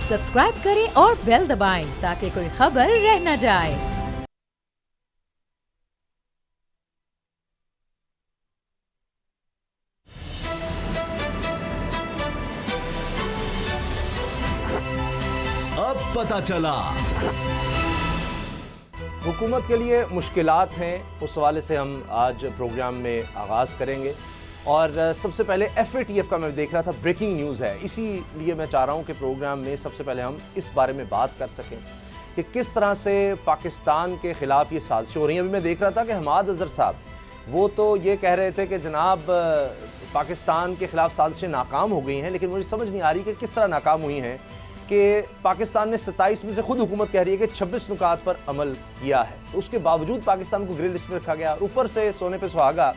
Subscribe करें और bell दबाएं ताकि कोई खबर रह न जाए। अब पता चला हुकूमत के लिए मुश्किलात हैं, उस हवाले से हम आज प्रोग्राम में आगाज़ करेंगे। और सबसे पहले FATF का मैं देख रहा था, ब्रेकिंग न्यूज़ है, इसीलिए मैं चाह रहा हूँ कि प्रोग्राम में सबसे पहले हम इस बारे में बात कर सकें कि किस तरह से पाकिस्तान के ख़िलाफ़ ये साजिशें हो रही हैं। अभी मैं देख रहा था कि हमाद अज़हर साहब वो तो ये कह रहे थे कि जनाब पाकिस्तान के ख़िलाफ़ साजिशें नाकाम हो गई हैं, लेकिन मुझे समझ नहीं आ रही कि किस तरह नाकाम हुई हैं कि पाकिस्तान ने 27 में से खुद हुकूमत कह रही है कि 26 नुकात पर अमल किया है, तो उसके बावजूद पाकिस्तान को ग्रे लिस्ट में रखा गया। ऊपर से सोने पे सुहागा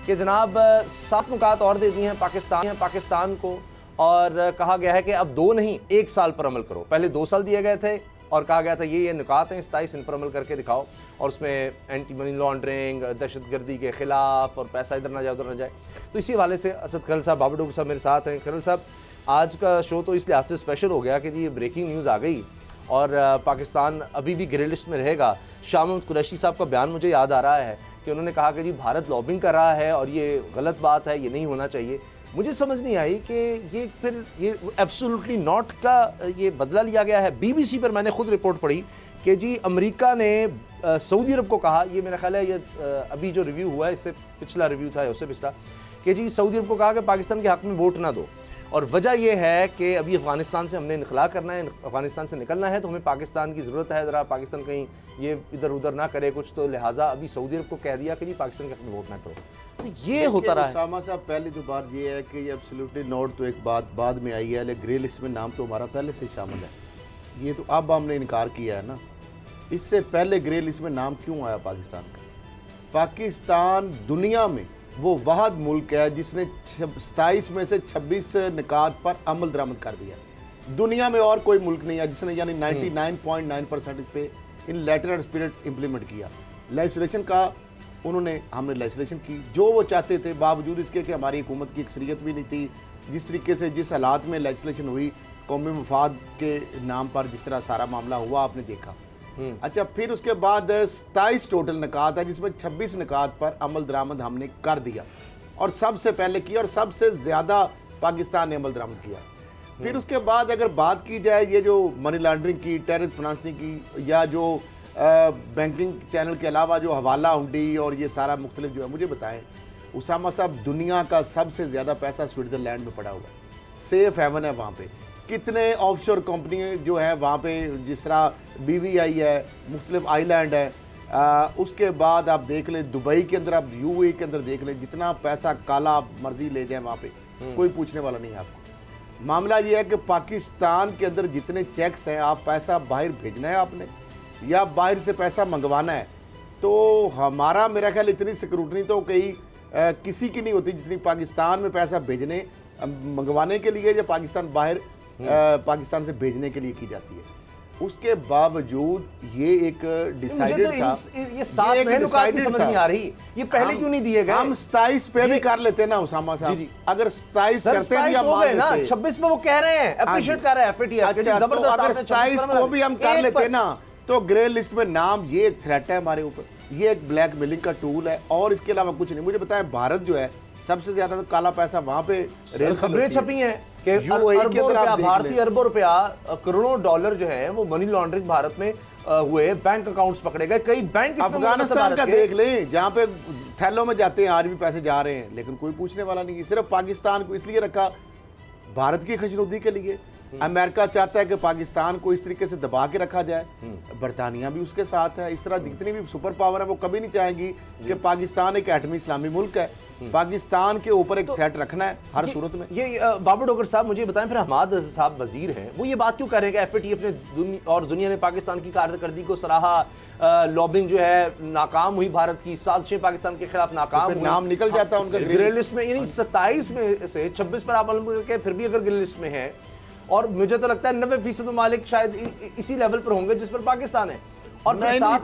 कि जनाब 7 नुकात और दे दिए हैं पाकिस्तान को, और कहा गया है कि अब 2 नहीं 1 साल पर अमल करो। पहले 2 साल दिए गए थे और कहा गया था ये नुकात हैं 27, इन पर अमल करके दिखाओ, और उसमें एंटी मनी लॉन्ड्रिंग, दहशतगर्दी के खिलाफ और पैसा इधर ना जाए उधर ना जाए। तो इसी हवाले से असद खरल साहब, बाबर डोगर साहब मेरे साथ हैं। खरल साहब, आज का शो तो इस लिहाज से स्पेशल हो गया कि जी ये ब्रेकिंग न्यूज़ आ गई और पाकिस्तान अभी भी ग्रे लिस्ट में रहेगा। शाह महमूद कुरैशी साहब का बयान मुझे याद आ रहा है कि उन्होंने कहा कि जी भारत लॉबिंग कर रहा है और ये गलत बात है, ये नहीं होना चाहिए। मुझे समझ नहीं आई कि ये फिर ये एब्सोल्युटली नॉट का ये बदला लिया गया है। BBC पर मैंने खुद रिपोर्ट पढ़ी कि जी अमेरिका ने सऊदी अरब को कहा, ये मेरा ख्याल है ये अभी जो रिव्यू हुआ है इससे पिछला रिव्यू था, उससे पिछला, कि जी सऊदी अरब को कहा कि पाकिस्तान के हक़ में वोट ना दो, और वजह यह है कि अभी अफ़गानिस्तान से हमने इनखला करना है, अफ़गानिस्तान से निकलना है, तो हमें पाकिस्तान की ज़रूरत है, ज़रा पाकिस्तान कहीं ये इधर उधर ना करे कुछ, तो लिहाजा अभी सऊदी अरब को कह दिया कि जी पाकिस्तान के हक़ में वोट ना करो। तो ये होता रहा है। उसामा साहब, पहली तो बात ये है कि ये एब्सोल्युटली नॉट तो एक बात बाद में आई है, लेकिन ग्रे लिस्ट में नाम तो हमारा पहले से शामिल है। ये तो अब हमने इनकार किया है ना, इससे पहले ग्रे लिस्ट में नाम क्यों आया पाकिस्तान का? पाकिस्तान दुनिया में वो वाहद मुल्क है जिसने 27 में से 26 निकात पर अमल दरामद कर दिया। दुनिया में और कोई मुल्क नहीं है जिसने यानी 99.9% इस पे इन लेटर एंड स्पिरिट इम्प्लीमेंट किया। लेजिस्लेशन का हमने लेजिस्लेशन की जो वो चाहते थे, बावजूद इसके कि हमारी हुकूमत की अक्सरियत भी नहीं थी। जिस तरीके से जिस हालात में लेजिस्लेशन हुई, कौमी मफाद के नाम पर जिस तरह सारा मामला हुआ आपने देखा। अच्छा, फिर उसके बाद 27 टोटल निकात है जिसमें 26 निकात पर अमल दरामद हमने कर दिया, और सबसे पहले किया और सबसे ज़्यादा पाकिस्तान ने अमल दरामद किया। फिर उसके बाद अगर बात की जाए ये जो मनी लॉन्ड्रिंग की, टेररिस्ट फाइनेंसिंग की, या जो बैंकिंग चैनल के अलावा जो हवाला हुंडी और ये सारा मुख्तलिफ जो है, मुझे बताएं उसामा साहब, दुनिया का सबसे ज़्यादा पैसा स्विट्ज़रलैंड में पड़ा हुआ है, सेफ हेवन है वहाँ पे। कितने ऑफशोर कंपनी जो है वहाँ पे, जिस तरह BVI है, मुख्तलिफ आइलैंड है। उसके बाद आप देख लें दुबई के अंदर, आप UAE के अंदर देख लें, जितना पैसा काला आप मर्जी ले जाएं वहाँ पे कोई पूछने वाला नहीं है आपको। मामला ये है कि पाकिस्तान के अंदर जितने चेक्स हैं, आप पैसा बाहर भेजना है आपने या बाहर से पैसा मंगवाना है, तो हमारा मेरा ख्याल इतनी सिक्योरिटी तो कहीं किसी की नहीं होती जितनी पाकिस्तान में पैसा भेजने मंगवाने के लिए या पाकिस्तान से भेजने के लिए की जाती है। उसके बावजूद ये एक डिसाइडेड था, ये 7 की समझ नहीं आ रही, ये पहले क्यों नहीं दिए गए? हम 27 पे भी कर लेते ना उसामा साहब, अगर 27 शर्तें भी हम मान लेते, 26 में वो कह रहे हैं, अप्रिशिएट कर रहे हैं FATF, जबरदस्त, अगर 27 को भी हम कर लेते ना, तो ग्रे लिस्ट में नाम, ये एक थ्रेट है हमारे ऊपर, ये एक ब्लैक मेलिंग का टूल है, और इसके अलावा कुछ नहीं। मुझे बताएं, भारत जो है सबसे ज्यादा तो काला पैसा वहां पे खबरें छपी हैं कि भारतीय अरबों रुपया, करोड़ों डॉलर जो है वो मनी लॉन्ड्रिंग भारत में हुए, बैंक अकाउंट्स पकड़े गए, कई बैंक अफगानिस्तान का देख लें जहां पे थैलों में जाते हैं आज भी पैसे जा रहे हैं, लेकिन कोई पूछने वाला नहीं है। सिर्फ पाकिस्तान को इसलिए रखा भारत की खुशनुदी के लिए। अमेरिका चाहता है कि पाकिस्तान को इस तरीके से दबा के रखा जाए, बरतानिया भी उसके साथ है। इस तरह जितनी भी सुपर पावर है वो कभी नहीं चाहेंगी कि पाकिस्तान एक एटमी इस्लामी मुल्क है, पाकिस्तान के ऊपर एक थ्रेट रखना है हर सूरत में। ये बाबर डोगर साहब मुझे बताएं, फिर हमाद साहब वजीर हैं, वो ये बात क्यों कह रहे हैं कि FATF ने और दुनिया ने पाकिस्तान की कारकर्दगी को सराहा, लॉबिंग जो है नाकाम हुई, भारत की साजिशें पाकिस्तान के खिलाफ नाकाम हुई, नाम निकल जाता है उनका ग्रे लिस्ट में, यानी 27 में से 26 पर आप अमल करके फिर भी अगर ग्रे लिस्ट में है, और मुझे तो लगता है 90% ममालिक शायद इसी लेवल पर होंगे जिस पर पाकिस्तान है। और आप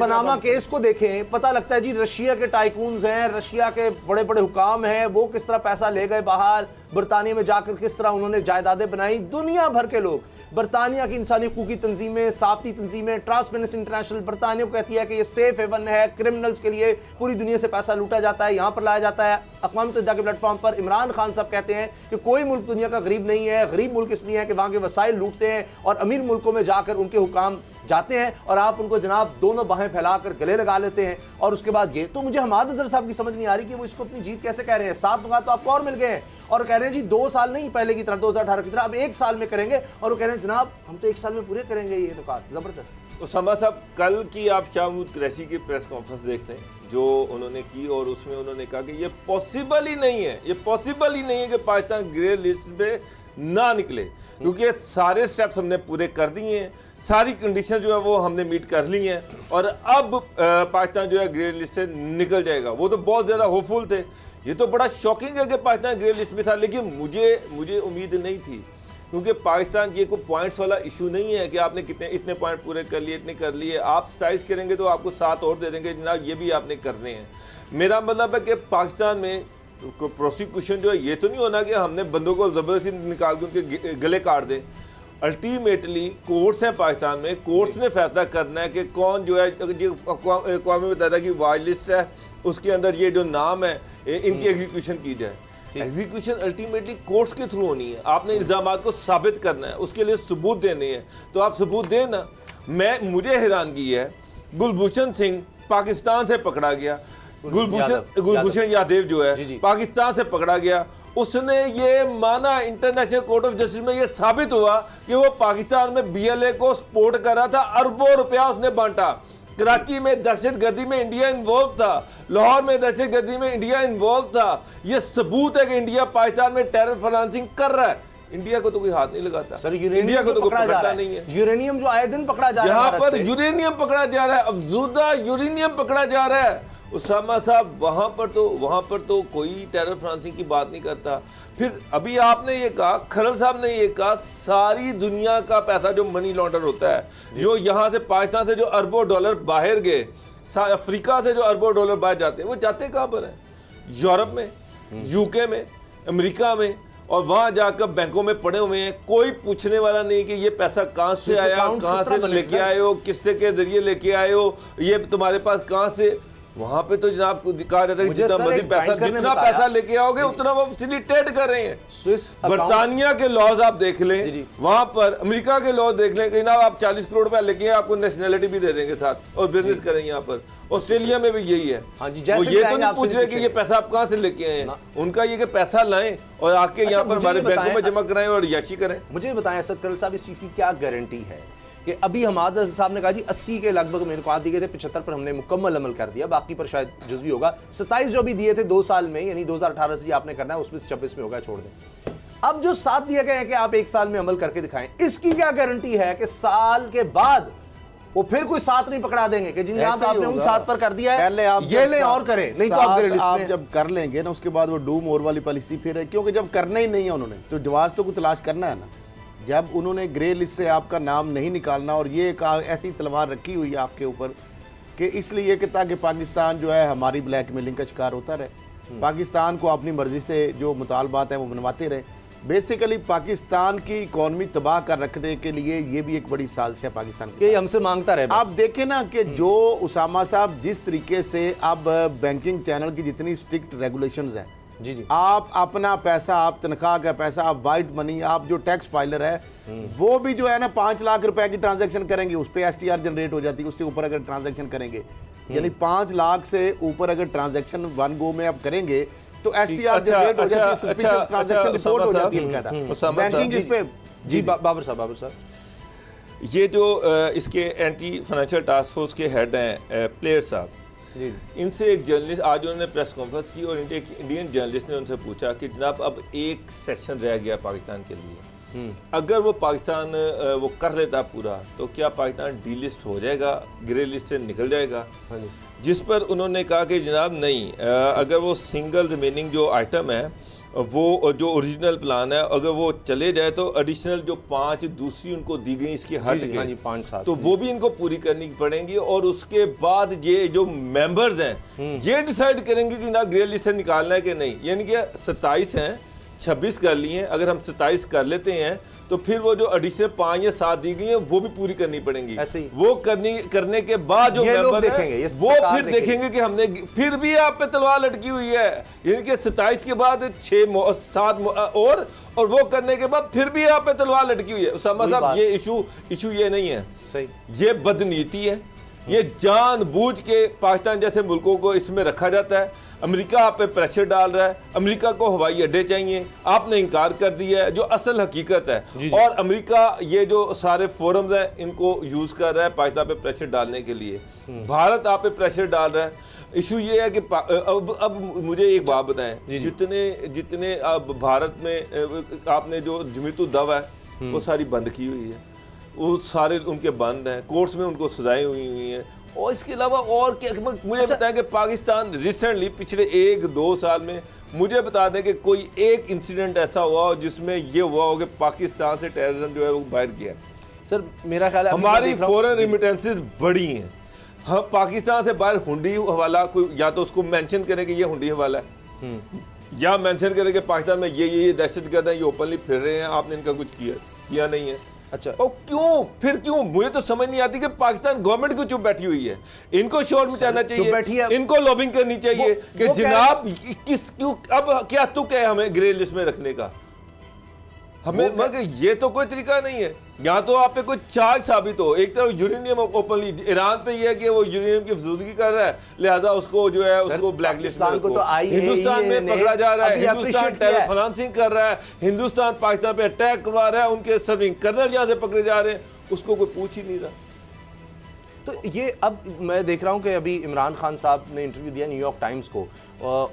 पनामा केस को देखें, पता लगता है जी रशिया के टाइकून्स हैं, रशिया के बड़े बड़े हुकाम हैं, वो किस तरह पैसा ले गए बाहर, बरतानिया में जाकर किस तरह उन्होंने जायदादें बनाई। दुनिया भर के लोग, बरतानिया की इंसानी हकूकी तंजीमें, साफती तंजीमें, ट्रांसपेरेंसी इंटरनेशनल बरतानिया को कहती है कि ये सेफ हेवन है, क्रिमिनल्स के लिए पूरी दुनिया से पैसा लूटा जाता है, यहाँ पर लाया जाता है। अक़वाम मुत्तहिदा के प्लेटफॉर्म पर इमरान खान साहब कहते हैं कि कोई मुल्क दुनिया का गरीब नहीं है, गरीब मुल्क इसलिए है कि वहाँ के वसाइल लूटते हैं और अमीर मुल्कों में जाकर उनके हुकाम जाते हैं और आप उनको जनाब दोनों बाहें फैलाकर गले लगा लेते हैं। और उसके बाद ये तो मुझे हमाद अजहर साहब की समझ नहीं आ रही कि वो इसको अपनी जीत कैसे कह रहे हैं। 7 नुकात तो आपको और मिल गए हैं और कह रहे हैं जी 2 साल नहीं पहले की तरह 2018 की तरह अब 1 साल में करेंगे, और वो कह रहे हैं जनाब हम तो 1 साल में पूरे करेंगे ये नुकात। जबरदस्त। उसामा साहब, कल की आप शाह महमूद कुरैशी की प्रेस कॉन्फ्रेंस देख लें जो उन्होंने की, और उसमें उन्होंने कहा कि ये पॉसिबल ही नहीं है, ये पॉसिबल ही नहीं है कि पाकिस्तान ग्रे लिस्ट पे ना निकले, क्योंकि सारे स्टेप्स हमने पूरे कर दिए हैं, सारी कंडीशन जो है वो हमने मीट कर ली हैं और अब पाकिस्तान जो है ग्रे लिस्ट से निकल जाएगा। वो तो बहुत ज़्यादा होपफुल थे। ये तो बड़ा शॉकिंग है कि पाकिस्तान ग्रे लिस्ट में था, लेकिन मुझे उम्मीद नहीं थी, क्योंकि पाकिस्तान ये कोई पॉइंट्स वाला इशू नहीं है कि आपने इतने पॉइंट पूरे कर लिए, इतने कर लिए। आप 27 करेंगे तो आपको 7 और दे देंगे, जनाब ये भी आपने करने हैं। मेरा मतलब है कि पाकिस्तान में प्रोसिक्यूशन जो है ये तो नहीं होना कि हमने बंदों को ज़बरदस्ती निकाल के उनके गले काट दें। अल्टीमेटली कोर्ट्स हैं पाकिस्तान में, कोर्ट्स ने फैसला करना है कि कौन जो है अक़वाम मुत्तहिदा की वाच लिस्ट है उसके अंदर ये जो नाम है इनकी एग्जीक्यूशन की जाए। एग्जीक्यूशन अल्टीमेटली कोर्ट्स के थ्रू होनी है। आपने इल्ज़ामात को साबित करना है, उसके लिए सबूत देने हैं, तो आप सबूत दें ना। मुझे हैरानगी है, गुलभूषण सिंह पाकिस्तान से पकड़ा गया, गुलभूषण यादव जो है पाकिस्तान से पकड़ा गया, उसने ये माना इंटरनेशनल कोर्ट ऑफ जस्टिस में ये साबित हुआ कि वो पाकिस्तान में BLA को सपोर्ट कर रहा था, अरबों रुपया उसने बांटा। कराची में दहशतगर्दी में इंडिया इन्वॉल्व था, लाहौर में दहशतगर्दी में इंडिया इन्वॉल्व था। ये सबूत है कि इंडिया पाकिस्तान में टेरर फाइनेंसिंग कर रहा है। इंडिया को तो कोई हाथ नहीं लगाता सर, इंडिया को तो कोई पकड़ता नहीं है। यूरेनियम जो आए दिन पकड़ा जा रहा है, यहाँ पर यूरेनियम पकड़ा जा रहा है, अफजूदा यूरेनियम पकड़ा जा रहा है। उसामा साहब, वहाँ पर तो कोई टेरर फाइनेंसिंग की बात नहीं करता। फिर अभी आपने ये कहा, खरल साहब ने ये कहा, सारी दुनिया का पैसा जो मनी लॉन्डर होता है, जो यहाँ से पाकिस्तान से जो अरबों डॉलर बाहर गए, अफ्रीका से जो अरबों डॉलर बाहर जाते हैं, वो जाते कहाँ पर हैं? यूरोप में, UK में, अमेरिका में, और वहाँ जाकर बैंकों में पड़े हुए हैं। कोई पूछने वाला नहीं कि ये पैसा कहाँ से आया, कहाँ से लेके आए हो, किसके के जरिए लेके आए हो, ये तुम्हारे पास कहाँ से। वहां पे तो जनाब कहा जाता है कि जितना पैसा लेके आओगे उतना वो फैसिलिटेट कर रहे हैं। स्विस बरतानिया के लॉज आप देख लें, वहां पर अमेरिका के लॉज देख लें कि जनाब आप 40 करोड़ रुपया लेके आपको नेशनैलिटी भी दे देंगे साथ और बिजनेस करें। यहाँ पर ऑस्ट्रेलिया में भी यही है। वो ये तो नहीं पूछ रहे कि ये पैसा आप कहाँ से लेके आए हैं, उनका ये कि पैसा लाएं और आके यहाँ पर हमारे बैंकों में जमा कराएं और याशी करें। मुझे बताएं असद करल साहब, इस चीज़ की क्या गारंटी है कि अभी हमाद साहब ने कहा जी 80 के लगभग मेरे को आ दिए थे, 75 पर हमने मुकम्मल अमल कर दिया, बाकी पर शायद जुज़वी होगा। 27 जो भी दिए थे 2 साल में, यानी 2018 से आपने करना है, उसमें से 26 में होगा, छोड़ दें। अब जो 7 दिए गए हैं कि आप 1 साल में अमल करके दिखाएं, इसकी क्या गारंटी है कि साल के बाद वो फिर कोई 7 नहीं पकड़ा देंगे कि जिन आपने उन 7 पर कर दिया है, पहले आप ये ले और करें, नहीं तो आप जब कर लेंगे ना उसके बाद वो डू मोर वाली पॉलिसी फिर है, क्योंकि जब करना ही नहीं है उन्होंने तो जवाब तो को तलाश करना है ना। जब उन्होंने ग्रे लिस्ट से आपका नाम नहीं निकालना और ये ऐसी तलवार रखी हुई है आपके ऊपर कि इसलिए कि ताकि पाकिस्तान जो है हमारी ब्लैकमेलिंग का शिकार होता रहे, पाकिस्तान को अपनी मर्जी से जो मुतालबात हैं वो मनवाते रहे। बेसिकली पाकिस्तान की इकॉनमी तबाह कर रखने के लिए ये भी एक बड़ी साजिश है पाकिस्तान की, हमसे मांगता रहे। आप देखें ना कि जो उसामा साहब जिस तरीके से अब बैंकिंग चैनल की जितनी स्ट्रिक्ट रेगुलेशंस हैं, जी आप अपना पैसा, आप तनख्वाह का पैसा, आप वाइट मनी, आप जो टैक्स फाइलर है वो भी जो है ना 5 लाख रुपए की ट्रांजैक्शन करेंगे उस पर STR जनरेट हो जाती है। उससे ऊपर अगर ट्रांजैक्शन करेंगे, यानी 5 लाख से ऊपर अगर ट्रांजैक्शन 1 गो में आप करेंगे तो STR जनरेट हो जाती है, सस्पिशियस ट्रांजैक्शन रिपोर्ट हो जाती है बैंकिंग इस पे। जी बाबर साहब, ये जो इसके एंटी फाइनेंशियल टास्क फोर्स के हेड हैं प्लेयर साहब, इनसे एक जर्नलिस्ट आज उन्होंने प्रेस कॉन्फ्रेंस की और एक इंडियन जर्नलिस्ट ने उनसे पूछा कि जनाब अब एक सेक्शन रह गया पाकिस्तान के लिए, अगर वो पाकिस्तान वो कर लेता पूरा तो क्या पाकिस्तान डीलिस्ट हो जाएगा, ग्रे लिस्ट से निकल जाएगा? जिस पर उन्होंने कहा कि जनाब नहीं, अगर वो सिंगल रिमेनिंग जो आइटम है वो जो ओरिजिनल प्लान है अगर वो चले जाए तो एडिशनल जो 5 दूसरी उनको दी गई इसकी हट के तो वो भी इनको पूरी करनी पड़ेंगी और उसके बाद ये जो मेंबर्स हैं ये डिसाइड करेंगे कि ना ग्रे लिस्ट से निकालना है कि नहीं। यानी कि 27 हैं, 26 कर लिए हैं, अगर हम 27 कर लेते हैं तो फिर वो जो एडिशनल 5 या 7 दी गई हैं वो भी पूरी करनी पड़ेंगी। ऐसे ही। वो करने के बाद जो ये लोग मेंबर देखेंगे, ये हैं वो सरकार फिर देखेंगे कि हमने फिर भी आप पे तलवार लटकी हुई है, यानी कि 27 के बाद 6-7 और वो करने के बाद फिर भी आप पे तलवार लटकी हुई है। उसामा वही साहब बात। ये इशू ये नहीं है, सही। ये बदनीति है, ये जानबूझ के पाकिस्तान जैसे मुल्कों को इसमें रखा जाता है। अमेरिका आप पे प्रेशर डाल रहा है, अमेरिका को हवाई अड्डे चाहिए, आपने इनकार कर दिया है जो असल हकीकत है। जी जी। और अमेरिका ये जो सारे फोरम्स हैं इनको यूज़ कर रहा है पाकिस्तान पे प्रेशर डालने के लिए। भारत आप पे प्रेशर डाल रहा है। इशू ये है कि अब मुझे एक बात बताएं, जितने अब भारत में आपने जो जमीतुल दवा है वो सारी बंद की हुई है, वो सारे उनके बंद हैं, कोर्ट्स में उनको सजाएं हुई हैं। और इसके अलावा और क्या मुझे बताएं कि पाकिस्तान रिसेंटली पिछले 1-2 साल में मुझे बता दें कि कोई एक इंसिडेंट ऐसा हुआ हो जिसमें ये हुआ हो कि पाकिस्तान से टेररिज्म जो है वो बाहर गया। सर मेरा ख्याल है हमारी फॉरेन रिमिटेंसेस बड़ी हैं, हम पाकिस्तान से बाहर हुंडी हवाला कोई या तो उसको मेंशन करें कि ये हुंडी हवाला है, या मेंशन करें कि पाकिस्तान में ये दहशतगर्द हैं, ये ओपनली फिर रहे हैं, आपने इनका कुछ किया नहीं है। अच्छा, और क्यों मुझे तो समझ नहीं आती कि पाकिस्तान गवर्नमेंट को चुप बैठी हुई है। इनको शोर मचाना चाहिए, इनको लॉबिंग करनी चाहिए कि जनाब क्यों अब क्या तुक है हमें ग्रे लिस्ट में रखने का। हमें मगर ये तो कोई तरीका नहीं है। या तो आप पे कोई चार्ज साबित हो, एक तरफ यूरेनियम ओपनली ईरान पे ये है कि वो यूरेनियम की फजूदगी कर रहा है, लिहाजा उसको जो है उसको ब्लैक लिस्ट में रखो। हिंदुस्तान में पकड़ा जा रहा है, हिंदुस्तान टेरर फाइनेंसिंग कर रहा है, हिंदुस्तान पाकिस्तान पे अटैक करवा रहा है, उनके सर्विंग कर्नल यहाँ से पकड़े जा रहे हैं, उसको कोई पूछ ही नहीं रहा। तो ये अब मैं देख रहा हूँ कि अभी इमरान खान साहब ने इंटरव्यू दिया न्यूयॉर्क टाइम्स को,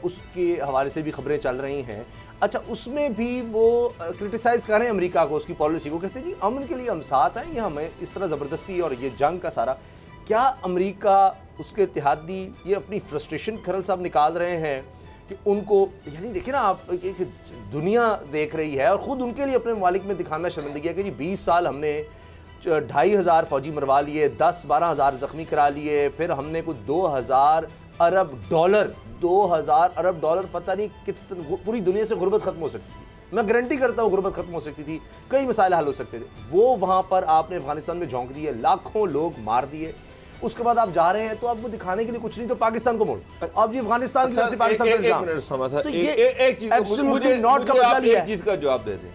उसके हवाले से भी खबरें चल रही हैं। अच्छा, उसमें भी वो क्रिटिसाइज़ कर रहे हैं अमेरिका को, उसकी पॉलिसी को, कहते हैं जी अमन के लिए हम साथ हैं, ये हमें इस तरह ज़बरदस्ती और ये जंग का सारा। क्या अमेरिका, उसके इत्तेहादी ये अपनी फ्रस्ट्रेशन खरल साहब निकाल रहे हैं कि उनको, यानी देखिए ना आप, एक दुनिया देख रही है और ख़ुद उनके लिए अपने ममालिक में दिखाना शर्मिंदगी है कि जी 20 साल हमने 2,500 फौजी मरवा लिए, 10-12 हज़ार ज़ख्मी करा लिए, फिर हमने कुछ 2,000 अरब डॉलर पता नहीं कितने, पूरी दुनिया से गुर्बत खत्म हो सकती थी। मैं गारंटी करता हूँ गुर्बत खत्म हो सकती थी, कई मसाइल हल हो सकते थे। वो वहाँ पर आपने अफगानिस्तान में झोंक दिए, लाखों लोग मार दिए, उसके बाद आप जा रहे हैं तो अब वो दिखाने के लिए कुछ नहीं तो पाकिस्तान को मोड़, अब ये अफगानिस्तान की तरफ से पाकिस्तान का इल्जाम। तो एक चीज का जवाब दे दें।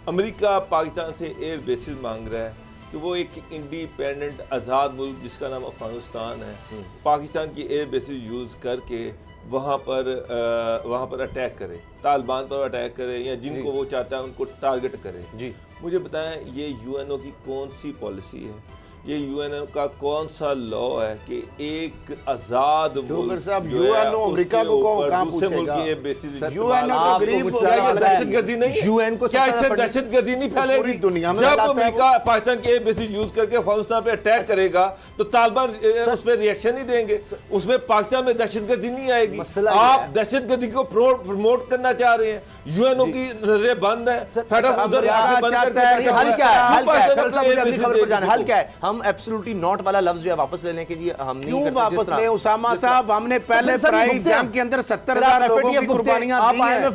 अमेरिका पाकिस्तान से एयर बेसिस मांग रहा है कि वो एक इंडिपेंडेंट आज़ाद मुल्क जिसका नाम अफगानिस्तान है, पाकिस्तान की एयर बेसिस यूज़ करके वहाँ पर अटैक करे, तालिबान पर अटैक करे या जिनको वो चाहता है उनको टारगेट करे। जी मुझे बताएं, ये यूएनओ की कौन सी पॉलिसी है, ये यूएनओ का कौन सा लॉ है कि एक आजाद मुल्क साहब यूएनओ अमेरिका को कहां पूछेगा? यूएनओ तो गरीब दहशतगर्दी नहीं, यूएन को क्या इससे दहशतगर्दी नहीं फैलेगी दुनिया में? जब अमेरिका पाकिस्तान के बेसिस यूज करके अफगानिस्तान पे अटैक करेगा तो तालिबान उस पर रिएक्शन नहीं देंगे, उसमें पाकिस्तान में दहशतगर्दी नहीं आएगी। आप दहशतगर्दी को प्रमोट करना चाह रहे हैं, यूएनओ की नजरें बंद है, हल क्या है? हम एब्सोल्युटली नॉट वाला लफ्ज जो है वापस लेने के लिए हम नहीं क्यों वापस लें उसामा साहब? हमने पहले प्राइस जंग के अंदर 70,000 लोगों की कुर्बानियां दी हैं,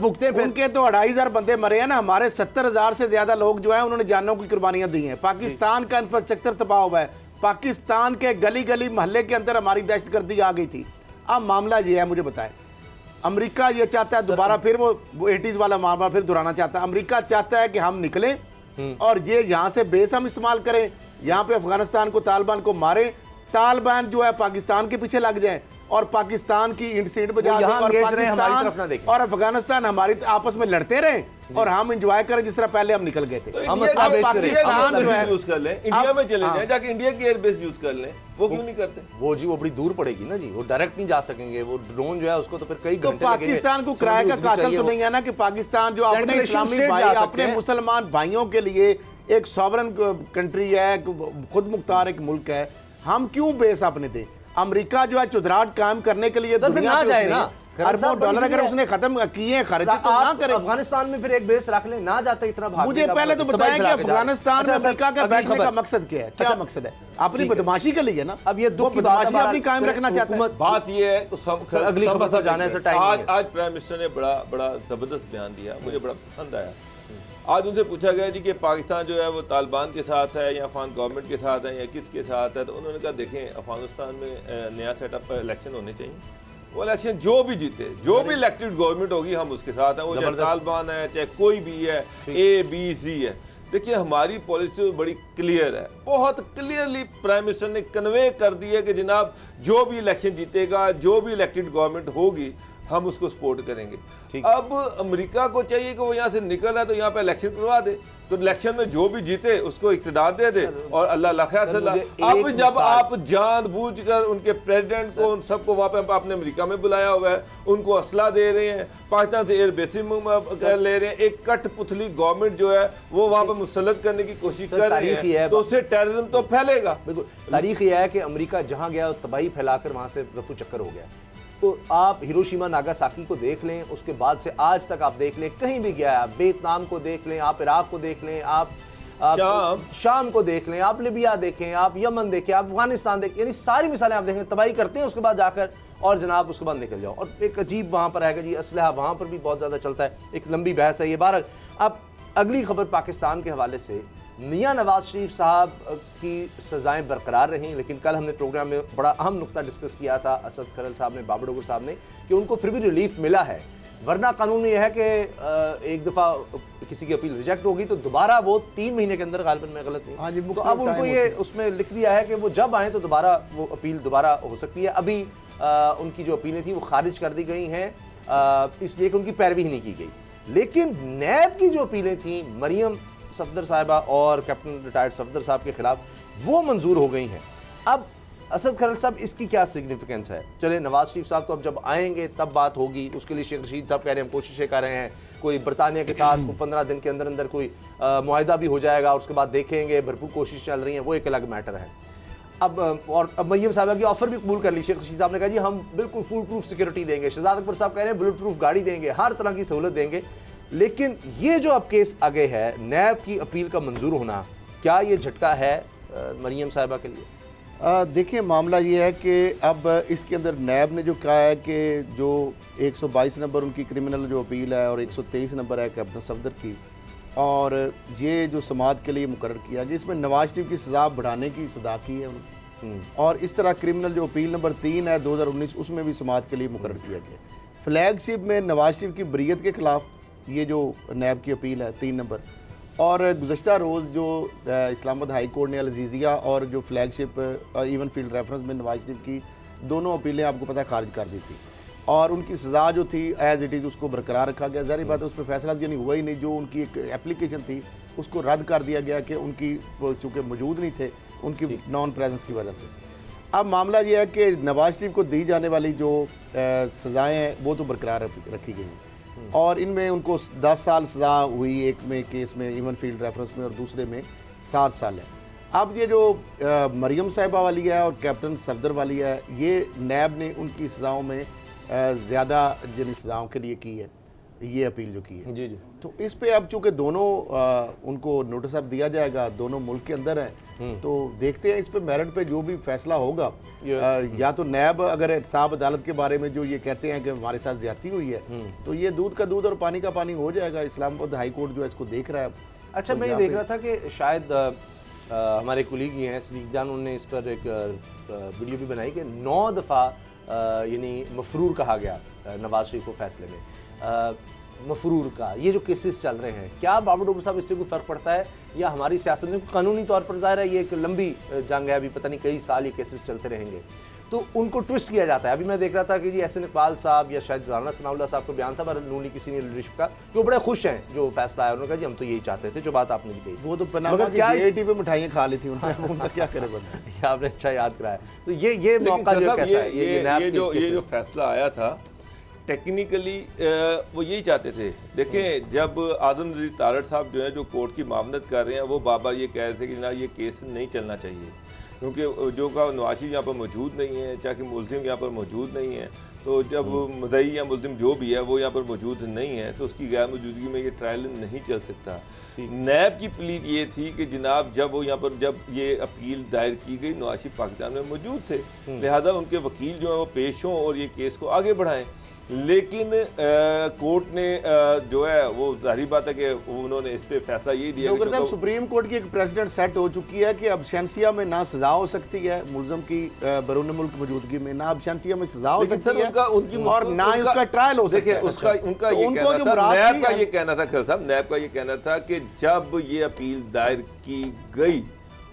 उनके तो 2,500 बंदे मरे हैं ना, हमारे 70,000 से ज्यादा लोग जो है उन्होंने जानों की कुर्बानियां दी हैं। पाकिस्तान का इंफ्रास्ट्रक्चर तबाह हुआ है, पाकिस्तान के गली गली मोहल्ले के अंदर हमारी दहशतगर्दी आ गई थी। अब मामला ये है, मुझे बताएं, अमेरिका ये चाहता है दोबारा फिर वो 80s वाला मामला फिर दोहराना चाहता है। अमेरिका चाहता है कि हम निकलें और ये यहाँ से बेस हम इस्तेमाल करें, यहाँ पे अफगानिस्तान को, तालिबान को मारे, तालिबान जो है पाकिस्तान के पीछे लग जाए और पाकिस्तान की इंट सीट बजा दें और पाकिस्तान और अफगानिस्तान हमारी आपस में लड़ते रहे और हम एंजॉय करें जिस तरह पहले हम निकल गए थे। हम पाकिस्तान यूज कर लें, इंडिया में चले जाएं, जाके इंडिया की एयरबेस यूज कर लें, वो क्यों नहीं करते? वो जी वो बड़ी दूर पड़ेगी ना जी, वो डायरेक्ट नहीं जा सकेंगे, वो ड्रोन जो है उसको तो फिर कई घंटे लगेंगे। पाकिस्तान को किराए का कातिल तो नहीं है ना कि पाकिस्तान जो अपने इस्लामी भाई, अपने मुसलमान भाइयों के लिए एक सॉवरन कंट्री है, खुद मुख्तार एक मुल्क है, हम क्यों बेस अपने दें? अमेरिका जो है चुदराहट कायम करने के लिए दुनिया ना जाए ना, अरबों डॉलर अगर उसने खत्म किए हैं खर्चे तो ना करे। अफगानिस्तान में फिर एक बेस रख ले, ना जाते इतना भागने मुझे का, पहले तो तबाही बताया कि फैला के जा रहे हैं। अफगानिस्तान में अच्छा, अमेरिका का अगली बैठने का खबर। मकसद क्या है? क्या अच्छा, मकसद है? अपनी ठीक है। बदमाशी के लिए ना। अब ये वो दुख की बात है, बदमाशी अपनी बात- कायम रखना चाहता है। हुकूमत- बात ये है अगली खबर पर जाने से टाइम नहीं है। आज प्राइम मिनिस्टर ने बड़ा जबरदस्त बयान दिया, मुझे बड़ा पसंद आया। आज उनसे पूछा गया जी कि पाकिस्तान जो है वो तालिबान के साथ है या अफगान गवर्नमेंट के साथ है या किसके साथ है, तो उन्होंने कहा देखें अफगानिस्तान में नया सेटअप पर इलेक्शन होने चाहिए, वो इलेक्शन जो भी जीते, जो भी इलेक्टेड गवर्नमेंट होगी हम उसके साथ हैं, वो चाहे तालिबान है चाहे कोई भी है, ABC है। देखिए हमारी पॉलिसी बड़ी क्लियर है, बहुत क्लियरली प्राइम मिनिस्टर ने कन्वे कर दी है कि जनाब जो भी इलेक्शन जीतेगा, जो भी इलेक्टेड गवर्नमेंट होगी हम उसको सपोर्ट करेंगे। अब अमेरिका को चाहिए कि वो यहाँ से निकल रहा है तो यहाँ पे इलेक्शन करवा दे, तो इलेक्शन में जो भी जीते उसको इख्तियार दे दे और अल्लाह अब जब आप जानबूझकर उनके प्रेसिडेंट को उन सबको वहाँ पे आपने अमेरिका में बुलाया हुआ है, उनको असला दे रहे हैं, पाकिस्तान से एयर बेसिस ले रहे हैं, एक कठपुतली गवर्नमेंट जो है वो वहाँ पे मुसल्लत करने की कोशिश कर रही है, तो उससे टेररिज्म तो फैलेगा। बिल्कुल, तारीख यह है कि अमेरिका जहां गया तबाही फैलाकर वहां से रफू चक्कर हो गया। तो आप हिरोशिमा नागासाकी को देख लें, उसके बाद से आज तक आप देख लें, कहीं भी गया है, आप वियतनाम को देख लें, आप इराक को देख लें, आप शाम को देख लें, आप लिबिया देखें, आप यमन देखें, आप अफगानिस्तान देखें, यानी सारी मिसालें आप देखें, तबाही करते हैं उसके बाद जाकर और जनाब उसके बाद निकल जाओ। और एक अजीब वहाँ पर है कि जी असलहा वहाँ पर भी बहुत ज़्यादा चलता है, एक लंबी बहस है ये। बारह अब अगली खबर पाकिस्तान के हवाले से, मियां नवाज शरीफ साहब की सज़ाएं बरकरार रहीं, लेकिन कल हमने प्रोग्राम में बड़ा अहम नुक्ता डिस्कस किया था, असद खरल साहब ने, बाबर डोगर साहब ने, कि उनको फिर भी रिलीफ मिला है। वरना कानून में यह है कि एक दफ़ा किसी की अपील रिजेक्ट होगी तो दोबारा वो 3 महीने के अंदर, गालिबन में गलत नहीं, तो अब उनको ये उसमें लिख दिया है कि वो जब आए तो दोबारा वो अपील दोबारा हो सकती है। अभी उनकी जो अपीलें थी वो खारिज कर दी गई हैं, इसलिए कि उनकी पैरवी ही नहीं की गई। लेकिन नैब की जो अपीलें थी मरियम सफदर साहिबा और कैप्टन रिटायर्ड सफदर साहब के खिलाफ, वो मंजूर हो गई हैं। अब असद खरल साहब, इसकी क्या सिग्निफिकेंस है? चले नवाज शरीफ साहब तो अब जब आएंगे तब बात होगी, उसके लिए शेख रशीद साहब कह रहे हैं हम कोशिशें कर रहे हैं, कोई बरतानिया के साथ 15 दिन के अंदर अंदर कोई मुआहिदा भी हो जाएगा और उसके बाद देखेंगे, भरपूर कोशिश चल रही है, वो एक अलग मैटर है। अब मरियम साहबा की ऑफर भी कबूल कर ली, शेख रशीद साहब ने कहा जी हम बिल्कुल फुल प्रूफ सिक्योरिटी देंगे, शहजाद अकबर साहब कह रहे हैं बुलेट प्रूफ गाड़ी देंगे, हर तरह की सहूलत देंगे। लेकिन ये जो अब केस आगे है, नैब की अपील का मंजूर होना, क्या ये झटका है मरियम साहिबा के लिए? देखिए मामला ये है कि अब इसके अंदर नैब ने जो कहा है कि जो 122 नंबर उनकी क्रिमिनल जो अपील है और 123 नंबर है कैप्टन सफदर की, और ये जो समात के लिए मुकर्रर किया गया, इसमें नवाज शरीफ की सज़ा बढ़ाने की सदा की है उन्होंने, और इस तरह क्रिमिनल जो अपील नंबर 3 है 2019 उसमें भी समात के लिए मुकर्रर किया गया। फ्लैगशिप में नवाज शरीफ की बरीयत के खिलाफ ये जो नैब की अपील है 3 नंबर, और गुज़श्ता रोज़ जो इस्लामाबाद हाई कोर्ट ने अल-अज़ीज़िया और जो फ्लैगशिप इवन फील्ड रेफरेंस में नवाज शरीफ की दोनों अपीलें आपको पता खारिज कर दी थी, और उनकी सज़ा जो थी एज इट इज़ उसको बरकरार रखा गया। ज़ाहिर बात है उस पर फैसला यानी हुआ ही नहीं, जो उनकी एक एप्लीकेशन थी उसको रद्द कर दिया गया कि उनकी चूँकि मौजूद नहीं थे उनकी नॉन प्रेजेंस की वजह से। अब मामला ये है कि नवाज शरीफ को दी जाने वाली जो सज़ाएँ हैं वो तो बरकरार रखी गई हैं, और इनमें उनको 10 साल सज़ा हुई, एक में केस में इवन फील्ड रेफरेंस में और दूसरे में 7 साल है। अब ये जो मरियम साहिबा वाली है और कैप्टन सफदर वाली है, ये नैब ने उनकी सज़ाओं में ज़्यादा जिन सज़ाओं के लिए की है ये अपील जो की है, जी जी, तो इस पे अब चूँकि दोनों उनको नोटिस अब दिया जाएगा, दोनों मुल्क के अंदर हैं, तो देखते हैं इस पे मेरिट पे जो भी फैसला होगा। या तो नैब अगर एहतसाब अदालत के बारे में जो ये कहते हैं कि हमारे साथ ज्यादती हुई है, तो ये दूध का दूध और पानी का पानी हो जाएगा। इस्लामाबाद हाई कोर्ट जो है इसको देख रहा है। अच्छा, मैं ये देख रहा था कि शायद हमारे कुलीग ही हैं सलीक जान, उन्होंने इस पर एक वीडियो भी बनाई कि 9 दफ़ा यानी मफरूर कहा गया नवाज शरीफ को फैसले में। मफरूर का ये जो केसेस चल रहे हैं, क्या बाबर डोगर साहब इससे कोई फ़र्क पड़ता है, या हमारी सियासत में कानूनी तौर पर ज़ाहिर है ये एक लंबी जंग है, अभी पता नहीं कई साल ये केसेस चलते रहेंगे, तो उनको ट्विस्ट किया जाता है। अभी मैं देख रहा था कि जी एहसन इकबाल साहब या शायद राना सनाउल्लाह साहब का बयान था, पर नूनी की सीनियर लीडरशिप का, वो बड़े खुश हैं जो फैसला आया, उन्होंने कहा जी हम तो यही चाहते थे, जो बात आपने भी कही। वो तो पनामा की जेटी पे मिठाइयाँ खा ली थी उन्होंने, उनका क्या करे बंदा। आपने अच्छा याद कराया। तो ये मौका जो कैसा है, ये जो फैसला आया था टेक्निकली वो यही चाहते थे। देखें, जब आदम नज़ीर तारड़ साहब जो है जो कोर्ट की मामलत कर रहे हैं, वो बार बार ये कह रहे थे कि ना ये केस नहीं चलना चाहिए, क्योंकि जो का नवाज शरीफ यहाँ पर मौजूद नहीं है, चाहे कि मुल्ज़िम यहाँ पर मौजूद नहीं है, तो जब मुद्दई या मुल्जिम जो भी है वो यहाँ पर मौजूद नहीं है तो उसकी गैर मौजूदगी में ये ट्रायल नहीं चल सकता। नैब की प्लीड ये थी कि जनाब जब वो यहाँ पर जब ये अपील दायर की गई नवाज शरीफ पाकिस्तान में मौजूद थे, लिहाजा उनके वकील जो है वो पेश हों और ये केस को आगे बढ़ाएं। लेकिन कोर्ट ने जो है वो जाहिर बात है कि उन्होंने इस पे फैसला यही दिया कि साहब सुप्रीम कोर्ट की एक प्रेसिडेंट सेट हो चुकी है कि अब शहनसिया में ना सजा हो सकती है मुल्ज़िम की बैरून मुल्क मौजूदगी में, ना अब शहनसिया में सजा हो सकती है और ना ही उसका ट्रायल हो सकता है। उसका उनका ये कहना था, नैब का ये कहना था, खैर साहब नैब का ये कहना था कि जब ये अपील दायर की गई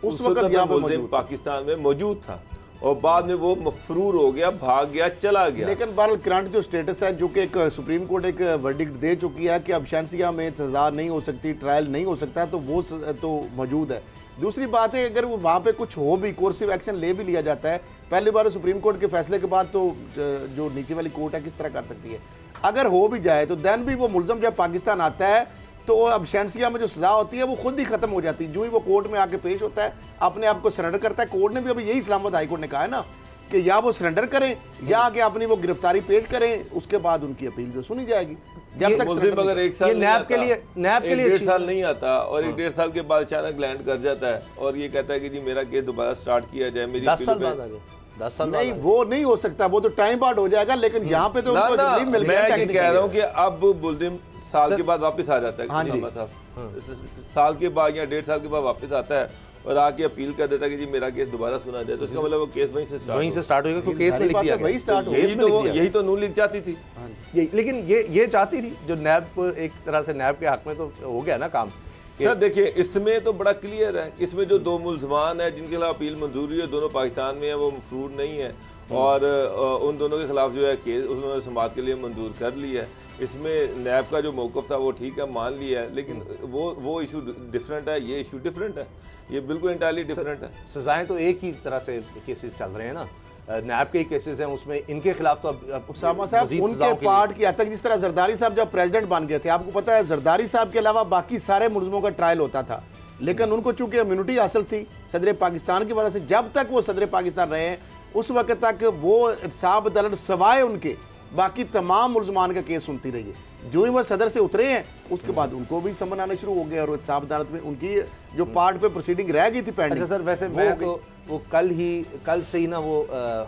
उस वक्त मुल्ज़िम पाकिस्तान में मौजूद था और बाद में वो मफरूर हो गया, भाग गया, चला गया। लेकिन बहरहाल करंट जो स्टेटस है, जो कि एक सुप्रीम कोर्ट एक वर्डिक्ट दे चुकी है कि अब शहनसिया में सजा नहीं हो सकती, ट्रायल नहीं हो सकता, तो वो तो मौजूद है। दूसरी बात है अगर वो वहाँ पे कुछ हो भी, कोर्सिव एक्शन ले भी लिया जाता है, पहली बार सुप्रीम कोर्ट के फैसले के बाद तो जो नीचे वाली कोर्ट है किस तरह कर सकती है। अगर हो भी जाए तो दैन भी वो मुल्ज़िम जब पाकिस्तान आता है तो अब शहनसिया में जो सजा होती है वो खुद ही खत्म हो जाती है। जो ही वो कोर्ट में आके पेश होता है, अपने आप को सरेंडर करता है। कोर्ट ने भी अभी यही इस्लामाबाद हाई कोर्ट ने कहा है ना कि या वो सरेंडर करें या आके अपनी वो गिरफ्तारी पेश करें, उसके बाद उनकी अपील जो सुनी जाएगी। जब तक मुल्ज़िम अगर एक साल नैब के लिए 1.5 साल नहीं आता और 1.5 साल के बाद अचानक लैंड कर जाता है और ये कहता है कि जी मेरा केस दोबारा स्टार्ट किया जाए, मेरी 10 साल बाद आ गए, 10 साल नहीं, वो नहीं हो सकता, वो तो टाइम बाद हो जाएगा। लेकिन यहाँ पे तो उनको रिलीफ मिल गया। मैं ये कह रहा हूँ कि अब मुल्ज़िम साल के बाद वापस आ जाता है, साल के बाद या 1.5 साल के बाद वापस आता है और आके अपील कर देता है कि जी मेरा केस दोबारा सुना जाए, तो इसका मतलब वो केस वहीं से स्टार्ट होगा क्योंकि केस में लिख दिया वही स्टार्ट हो। यही तो नून लीग चाहती थी। लेकिन ये चाहती थी जो नैब को एक तरह से नैब के हक में तो हो गया ना काम। सर देखिए इसमें तो बड़ा क्लियर है, इसमें जो दो मुल्ज़मान है जिनके खिलाफ अपील मंजूरी है, दोनों पाकिस्तान में है, वो मफरूर नहीं है और उन दोनों के खिलाफ जो है केस उन्होंने समाअत के लिए मंजूर कर लिया है। इसमें नैब का जो मौक़िफ़ था वो ठीक है, मान लिया है, लेकिन वो इशू डिफरेंट है, ये इशू डिफरेंट है, ये बिल्कुल इंटायरली डिफरेंट है। सजाएं तो एक ही तरह से केसेस चल रहे हैं ना, नैब के केसेस हैं, उसमें इनके खिलाफ तो अब उसामा साहब उनके पार्ट की हद तक, जिस तरह जरदारी साहब जब प्रेसिडेंट बन गए थे, आपको पता है जरदारी साहब के अलावा बाकी सारे मुल्ज़िमों का ट्रायल होता था, लेकिन उनको चूंकि इम्यूनिटी हासिल थी सदर पाकिस्तान की वजह से, जब तक वो सदर पाकिस्तान रहे हैं उस वक्त तक वो साहब अदालत सवाए उनके बाकी तमाम मुल्ज़मान का केस सुनती रही है। जो ही वह सदर से उतरे हैं उसके बाद उनको भी समन आना शुरू हो गया और साहब अदालत में उनकी जो पार्ट पे प्रोसीडिंग रह गई थी पेंडिंग। अच्छा सर, वैसे मैं तो वो कल से ही ना वो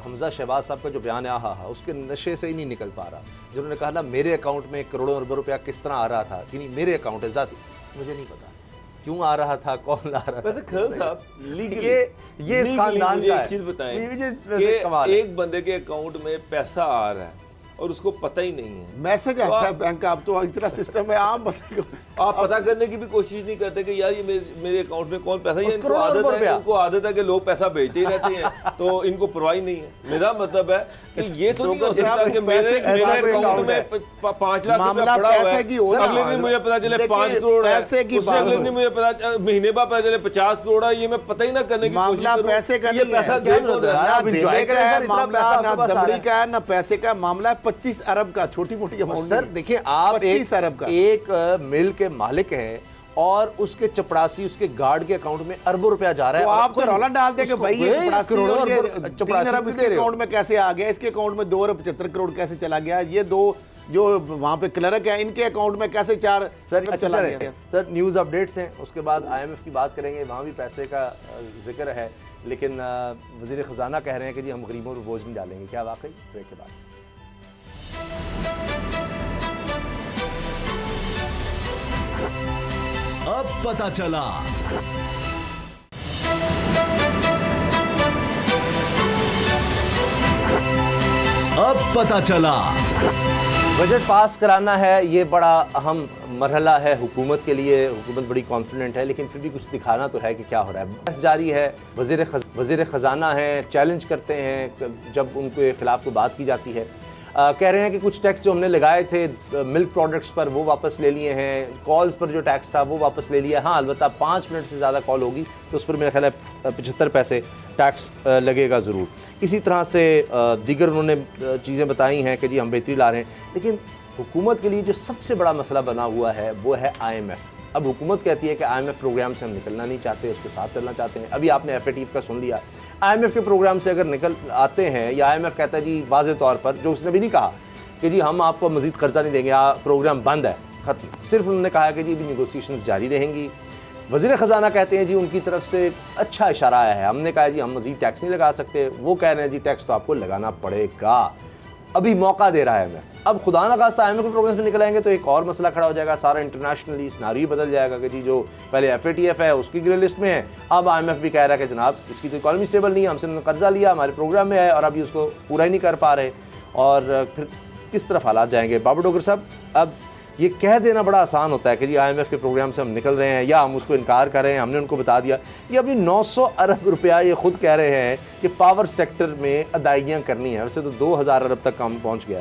हमजा शहबाज साहब का जो बयान है उसके नशे से ही नहीं निकल पा रहा, जिन्होंने कहा ना मेरे अकाउंट में करोड़ों अरबों रुपया किस तरह आ रहा था, कि नहीं मेरे अकाउंट है ज़ाती, मुझे नहीं पता क्यों आ रहा था, कौन ला रहा था। साहब ये इस खानदान का एक चीज बताएं, एक बंदे के अकाउंट में पैसा आ रहा है और उसको पता ही नहीं है, मैसेज आता है बैंक का, अब तो इतना सिस्टम है, आप पता करने की भी कोशिश नहीं करते कि यार ये मेरे अकाउंट में कौन पैसा, ये इनको आदत है कि लोग पैसा भेजते ही रहते हैं तो इनको परवाह नहीं है। मेरा मतलब है कि ये तो नहीं हो सकता कि मेरे अकाउंट में 5 लाख रुपया पड़ा हुआ है, अगले दिन मुझे पता चले 5 करोड़ है, उससे अगले दिन मुझे पता महीने बाद पता चले 50 करोड़ है, ये मैं पता ही ना करने की कोशिश करूं। पैसे का ये पैसा ना पैसे का मामला 25 अरब का, छोटी मोटी अमाउंट। सर देखिए आप 25 अरब का एक मिल के मालिक हैं और उसके चपरासी उसके गार्ड के अकाउंट में अरबों रुपया जा रहा है, तो आप तो रौला डाल दे कि भाई ये चपरासी अरब इसके अकाउंट में कैसे आ गया, इसके अकाउंट में 2 अरब 75 करोड़ कैसे चला गया, ये दो जो वहां पे क्लर्क है इनके अकाउंट में कैसे 4 सर चला गया। सर न्यूज़ अपडेट्स हैं, उसके बाद IMF की बात करेंगे, वहाँ भी पैसे का जिक्र है, लेकिन वज़ीर ख़जाना कह रहे हैं कि जी हम गरीबों पर बोझ नहीं डालेंगे। क्या वाकई? ब्रेक के बाद अब पता चला। अब पता चला। बजट पास कराना है, ये बड़ा अहम मरहला है हुकूमत के लिए। हुकूमत बड़ी कॉन्फिडेंट है, लेकिन फिर भी कुछ दिखाना तो है कि क्या हो रहा है। बहस जारी है, वज़ीर ख़जाना है, चैलेंज करते हैं जब उनके खिलाफ कोई बात की जाती है। कह रहे हैं कि कुछ टैक्स जो हमने लगाए थे मिल्क प्रोडक्ट्स पर वो वापस ले लिए हैं, कॉल्स पर जो टैक्स था वो वापस ले लिया। हाँ अलबत्ता 5 मिनट से ज़्यादा कॉल होगी तो उस पर मेरा ख्याल है 75 पैसे टैक्स लगेगा ज़रूर। इसी तरह से दीगर उन्होंने चीज़ें बताई हैं कि जी हम बेहतरी ला रहे हैं, लेकिन हुकूमत के लिए जो सबसे बड़ा मसला बना हुआ है वो है IMF। अब हुकूमत कहती है कि IMF प्रोग्राम से हम निकलना नहीं चाहते, उसके साथ चलना चाहते हैं। अभी आपने FATF का सुन लिया, IMF के प्रोग्राम से अगर निकल आते हैं या IMF कहता है जी वाज़े तौर पर, जो उसने भी नहीं कहा कि जी हम आपको मज़ीद कर्जा नहीं देंगे या प्रोग्राम बंद है, ख़त्म, सिर्फ उन्होंने कहा कि जी भी नेगोशिएशंस जारी रहेंगी। वज़ीर ख़जाना कहते हैं जी उनकी तरफ से अच्छा इशारा आया है, हमने कहा जी हम मज़ीद टैक्स नहीं लगा सकते, वो कह रहे हैं जी टैक्स तो आपको लगाना पड़ेगा, अभी मौका दे रहा है हमें। अब खुदा ना खास्ता IMF के प्रोग्राम्स में निकल आएंगे तो एक और मसला खड़ा हो जाएगा, सारा इंटरनेशनली सिनारियो बदल जाएगा कि जी जो पहले FATF है उसकी ग्रे लिस्ट में है, अब IMF भी कह रहा है कि जनाब इसकी तो इकॉनमी स्टेबल नहीं है, हमसे उन्होंने कर्जा लिया, हमारे प्रोग्राम में है और अभी उसको पूरा ही नहीं कर पा रहे, और फिर किस तरफ हालात जाएंगे। बाबू डोगर साहब, अब ये कह देना बड़ा आसान होता है कि जी IMF के प्रोग्राम से हम निकल रहे हैं या हम उसको इनकार कर रहे हैं, हमने उनको बता दिया। ये अभी 900 अरब रुपया ये खुद कह रहे हैं कि पावर सेक्टर में अदायगियाँ करनी है, वैसे तो 2000 अरब तक काम पहुँच गया,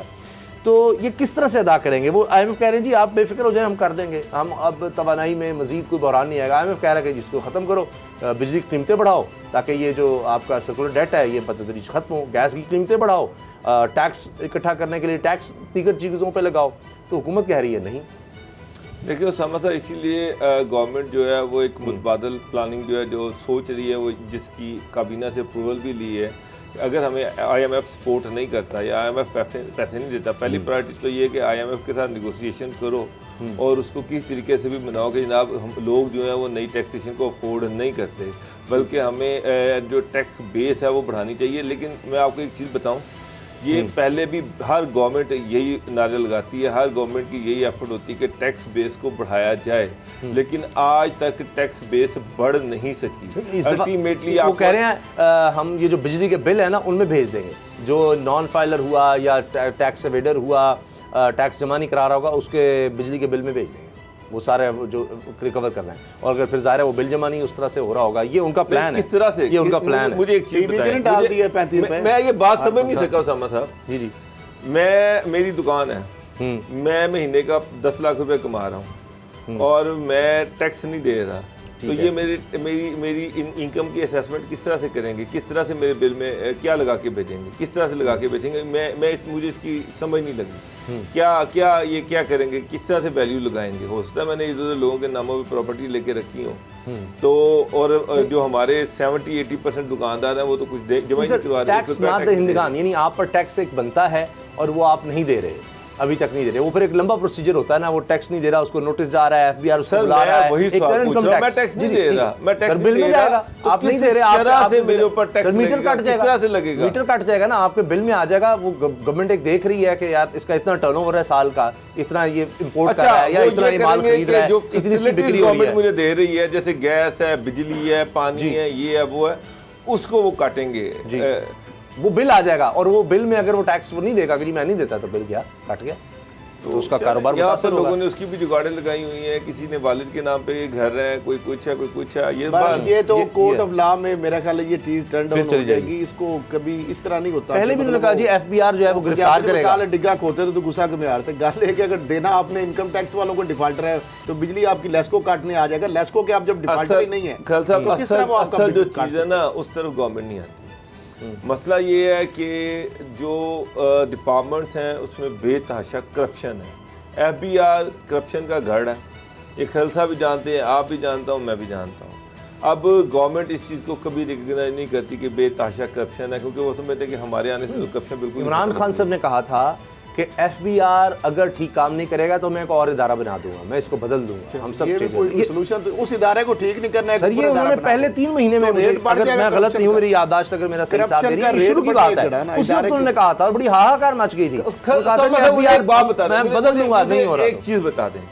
तो ये किस तरह से अदा करेंगे? वो IMF कह रहे हैं जी आप बेफिक्र हो जाए, हम कर देंगे, हम अब तवानाई में मज़ीद कोई बहरान नहीं आएगा। IMF कह रहा है कि जिसको ख़त्म करो, बिजली की कीमतें बढ़ाओ ताकि ये जो आपका सर्कुलर डेट है ये बतदरीज ख़त्म हो, गैस की कीमतें बढ़ाओ, टैक्स इकट्ठा करने के लिए टैक्स दीगर चीज़ों पर लगाओ, तो हुकूमत कह रही है नहीं। देखिए उसामा साहब, इसीलिए गवर्नमेंट जो है वो एक मुतबादल प्लानिंग जो है जो सोच रही है, वो जिसकी काबीना से अप्रूवल भी ली है, अगर हमें IMF सपोर्ट नहीं करता या IMF पैसे नहीं देता, पहली प्रायोरिटी तो ये है कि IMF के साथ निगोशिएशन करो और उसको किस तरीके से भी बनाओ कि जनाब हम लोग जो है वो नई टैक्सेशन को अफोर्ड नहीं करते, बल्कि हमें जो टैक्स बेस है वो बढ़ानी चाहिए। लेकिन मैं आपको एक चीज़ बताऊं, ये पहले भी हर गवर्नमेंट यही नारे लगाती है, हर गवर्नमेंट की यही एफर्ट होती है कि टैक्स बेस को बढ़ाया जाए, लेकिन आज तक टैक्स बेस बढ़ नहीं सकी। अल्टीमेटली वो कह रहे हैं हम ये जो बिजली के बिल है ना उनमें भेज देंगे, जो नॉन फाइलर हुआ या टैक्स एवेडर हुआ, टैक्स जमा नहीं करा रहा होगा, उसके बिजली के बिल में भेज देंगे, वो सारे जो रिकवर कर रहे हैं। और अगर फिर ज़ाहिर है वो बिल जमा नहीं उस तरह से हो रहा होगा, ये उनका प्लान है। किस तरह से? ये उनका प्लान है। मुझे एक चीज़ बताएं, मैं ये बात समझ नहीं सका उसामा साहब। जी जी, मेरी दुकान है, मैं महीने का 10 लाख रुपए कमा रहा हूँ और मैं टैक्स नहीं दे रहा, तो ये मेरी इनकम की असेसमेंट किस तरह से करेंगे, किस तरह से मेरे बिल में क्या लगा के भेजेंगे, किस तरह से लगा के भेजेंगे? मुझे इसकी समझ नहीं लगी। क्या करेंगे, किस तरह से वैल्यू लगाएंगे? हो सकता है मैंने इधर लोगों के नामों पे प्रॉपर्टी लेके रखी हो, तो और जो हमारे 70-80% दुकानदार हैं वो तो कुछ जमा नहीं करवा रहे। टैक्स ना हिंदुस्तान, यानी आप पर टैक्स एक बनता है और वो आप नहीं दे रहे, अभी तक नहीं दे रहे। वो फिर एक लंबा प्रोसीजर होता है ना, वो टैक्स नहीं दे रहा, उसको नोटिस जा रहा है, FBI उसको बुला रहा है। वही सवाल पूछ रहा हूं, मैं टैक्स नहीं दे रहा, मैं टैक्स बिल में जाएगा, आप नहीं दे रहे, आप मेरे ऊपर टैक्स मीटर कट जाएगा, किस तरह से लगेगा? मीटर कट जाएगा ना, आपके बिल में आ जाएगा। वो गवर्नमेंट एक देख रही है कि यार इसका इतना टर्नओवर है साल का, इतना ये इंपोर्ट कर रहा है या इतना ये माल खरीद रहा है, जो इतनी इसकी बिक्री हो रही गवर्नमेंट है, मुझे दे रही है, जैसे गैस है, बिजली है, पानी है, ये है, वो है, उसको वो काटेंगे, वो बिल आ जाएगा। और वो बिल में अगर वो टैक्स वो नहीं देगा कि मैं नहीं देता, तो बिल गया, कट गया, तो उसका कारोबार यहाँ पर लोगों ने उसकी भी जुगाड़ें लगाई हुई हैं। किसी ने वालिद के नाम पे घर है, कोई कुछ है, कोई कुछ है। ये तो कोर्ट ऑफ लॉ में मेरा ख्याल है ये चीज टर्न डाउन हो जाएगी। इसको कभी इस तरह नहीं होता। पहले भी उन्होंने कहा जी FBR जो है वो गिरफ्तार करेगा। डिग्गा खोते तो गुस्सा में आ रहे थे। गाल है कि अगर देना आपने इनकम टैक्स वालों को डिफॉल्टर है तो बिजली आपकी लेस्को काटने आ जाएगा। लेस्को के आप जब डिफॉल्टर ही नहीं है, असल जो चीज़ है ना उस तरफ गवर्नमेंट नहीं आती। मसला ये है कि जो डिपार्टमेंट्स हैं उसमें बेतहाशा करप्शन है। FBR करप्शन का गढ़ है, ये खलसा भी जानते हैं, आप भी जानता हूँ, मैं भी जानता हूँ। अब गवर्नमेंट इस चीज़ को कभी रिकग्नाइज नहीं करती कि बेतहाशा करप्शन है, क्योंकि वो समझते हैं कि हमारे आने से तो करप्शन बिल्कुल। इमरान खान साहब ने कहा था कि FBR अगर ठीक काम नहीं करेगा तो मैं एक और इदारा बना दूंगा, मैं इसको बदल दूंगा। हम सब ये सोल्यूशन तो उस इदारे को ठीक नहीं करना है सर। ये उन्होंने पहले 3 महीने में, अगर मैं गलत नहीं हूँ, मेरी याददाश्त अगर मेरा सही साथ दे रही है, शुरू की बात है, उस वक्त उन्होंने कहा था, बड़ी हाहाकार मच गई थी। मैं बदल दूंगा, नहीं हो रहा। एक चीज़ बता दें,